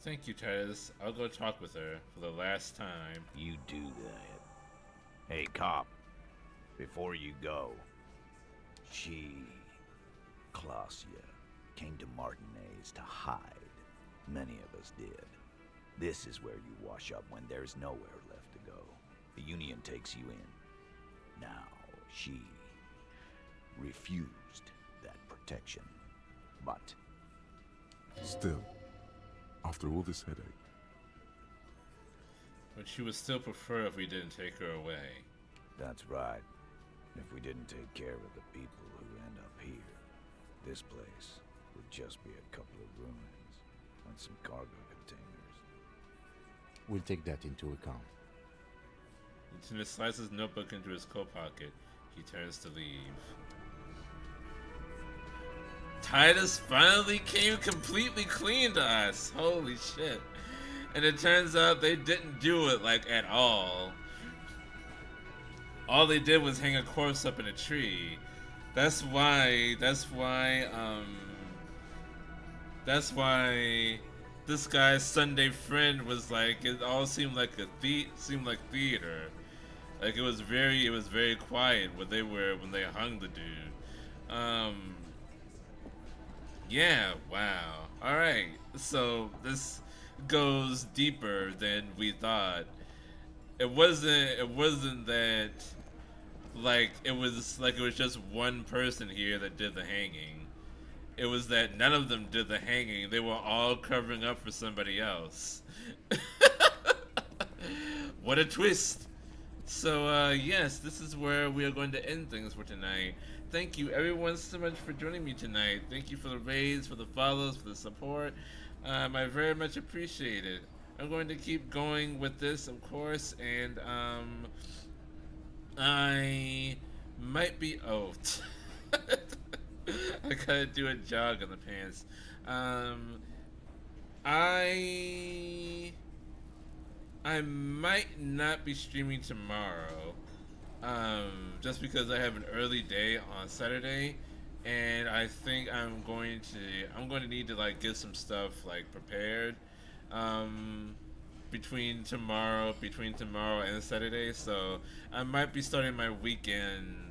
Thank you, Titus. I'll go talk with her for the last time. You do that. Hey, cop. Before you go, Claudia, came to Martinez to hide. Many of us did. This is where you wash up when there's nowhere left to go. The Union takes you in. Now, she refused that protection. But still, after all this headache. But she would still prefer if we didn't take her away. That's right. If we didn't take care of the people who end up here, this place would just be a couple of ruins and some cargo containers. We'll take that into account. Lieutenant slides his notebook into his coat pocket. He turns to leave. Titus finally came completely clean to us. Holy shit. And it turns out they didn't do it, like, at all. All they did was hang a corpse up in a tree. That's why this guy's Sunday friend was like, it all seemed like seemed like theater. Like it was very quiet when they hung the dude. Yeah, wow. All right. So this goes deeper than we thought. It wasn't that it was just one person here that did the hanging. It was that none of them did the hanging. They were all covering up for somebody else. What a twist. So, yes, this is where we are going to end things for tonight. Thank you, everyone, so much for joining me tonight. Thank you for the raids, for the follows, for the support. I very much appreciate it. I'm going to keep going with this, of course, and, I might be... Oh. I gotta do a jog in the pants. I might not be streaming tomorrow, just because I have an early day on Saturday, and I think I'm going to need to like get some stuff like prepared, between tomorrow and Saturday. So I might be starting my weekend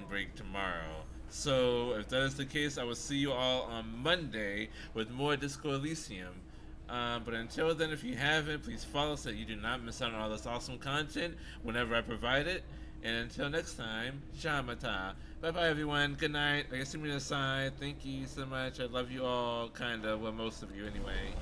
break tomorrow. So if that is the case, I will see you all on Monday with more Disco Elysium. But until then, if you haven't, please follow so that you do not miss out on all this awesome content whenever I provide it. And until next time, Shamata. Bye-bye, everyone. Good night. I guess see me on the side. Thank you so much. I love you all, kind of. Well, most of you anyway.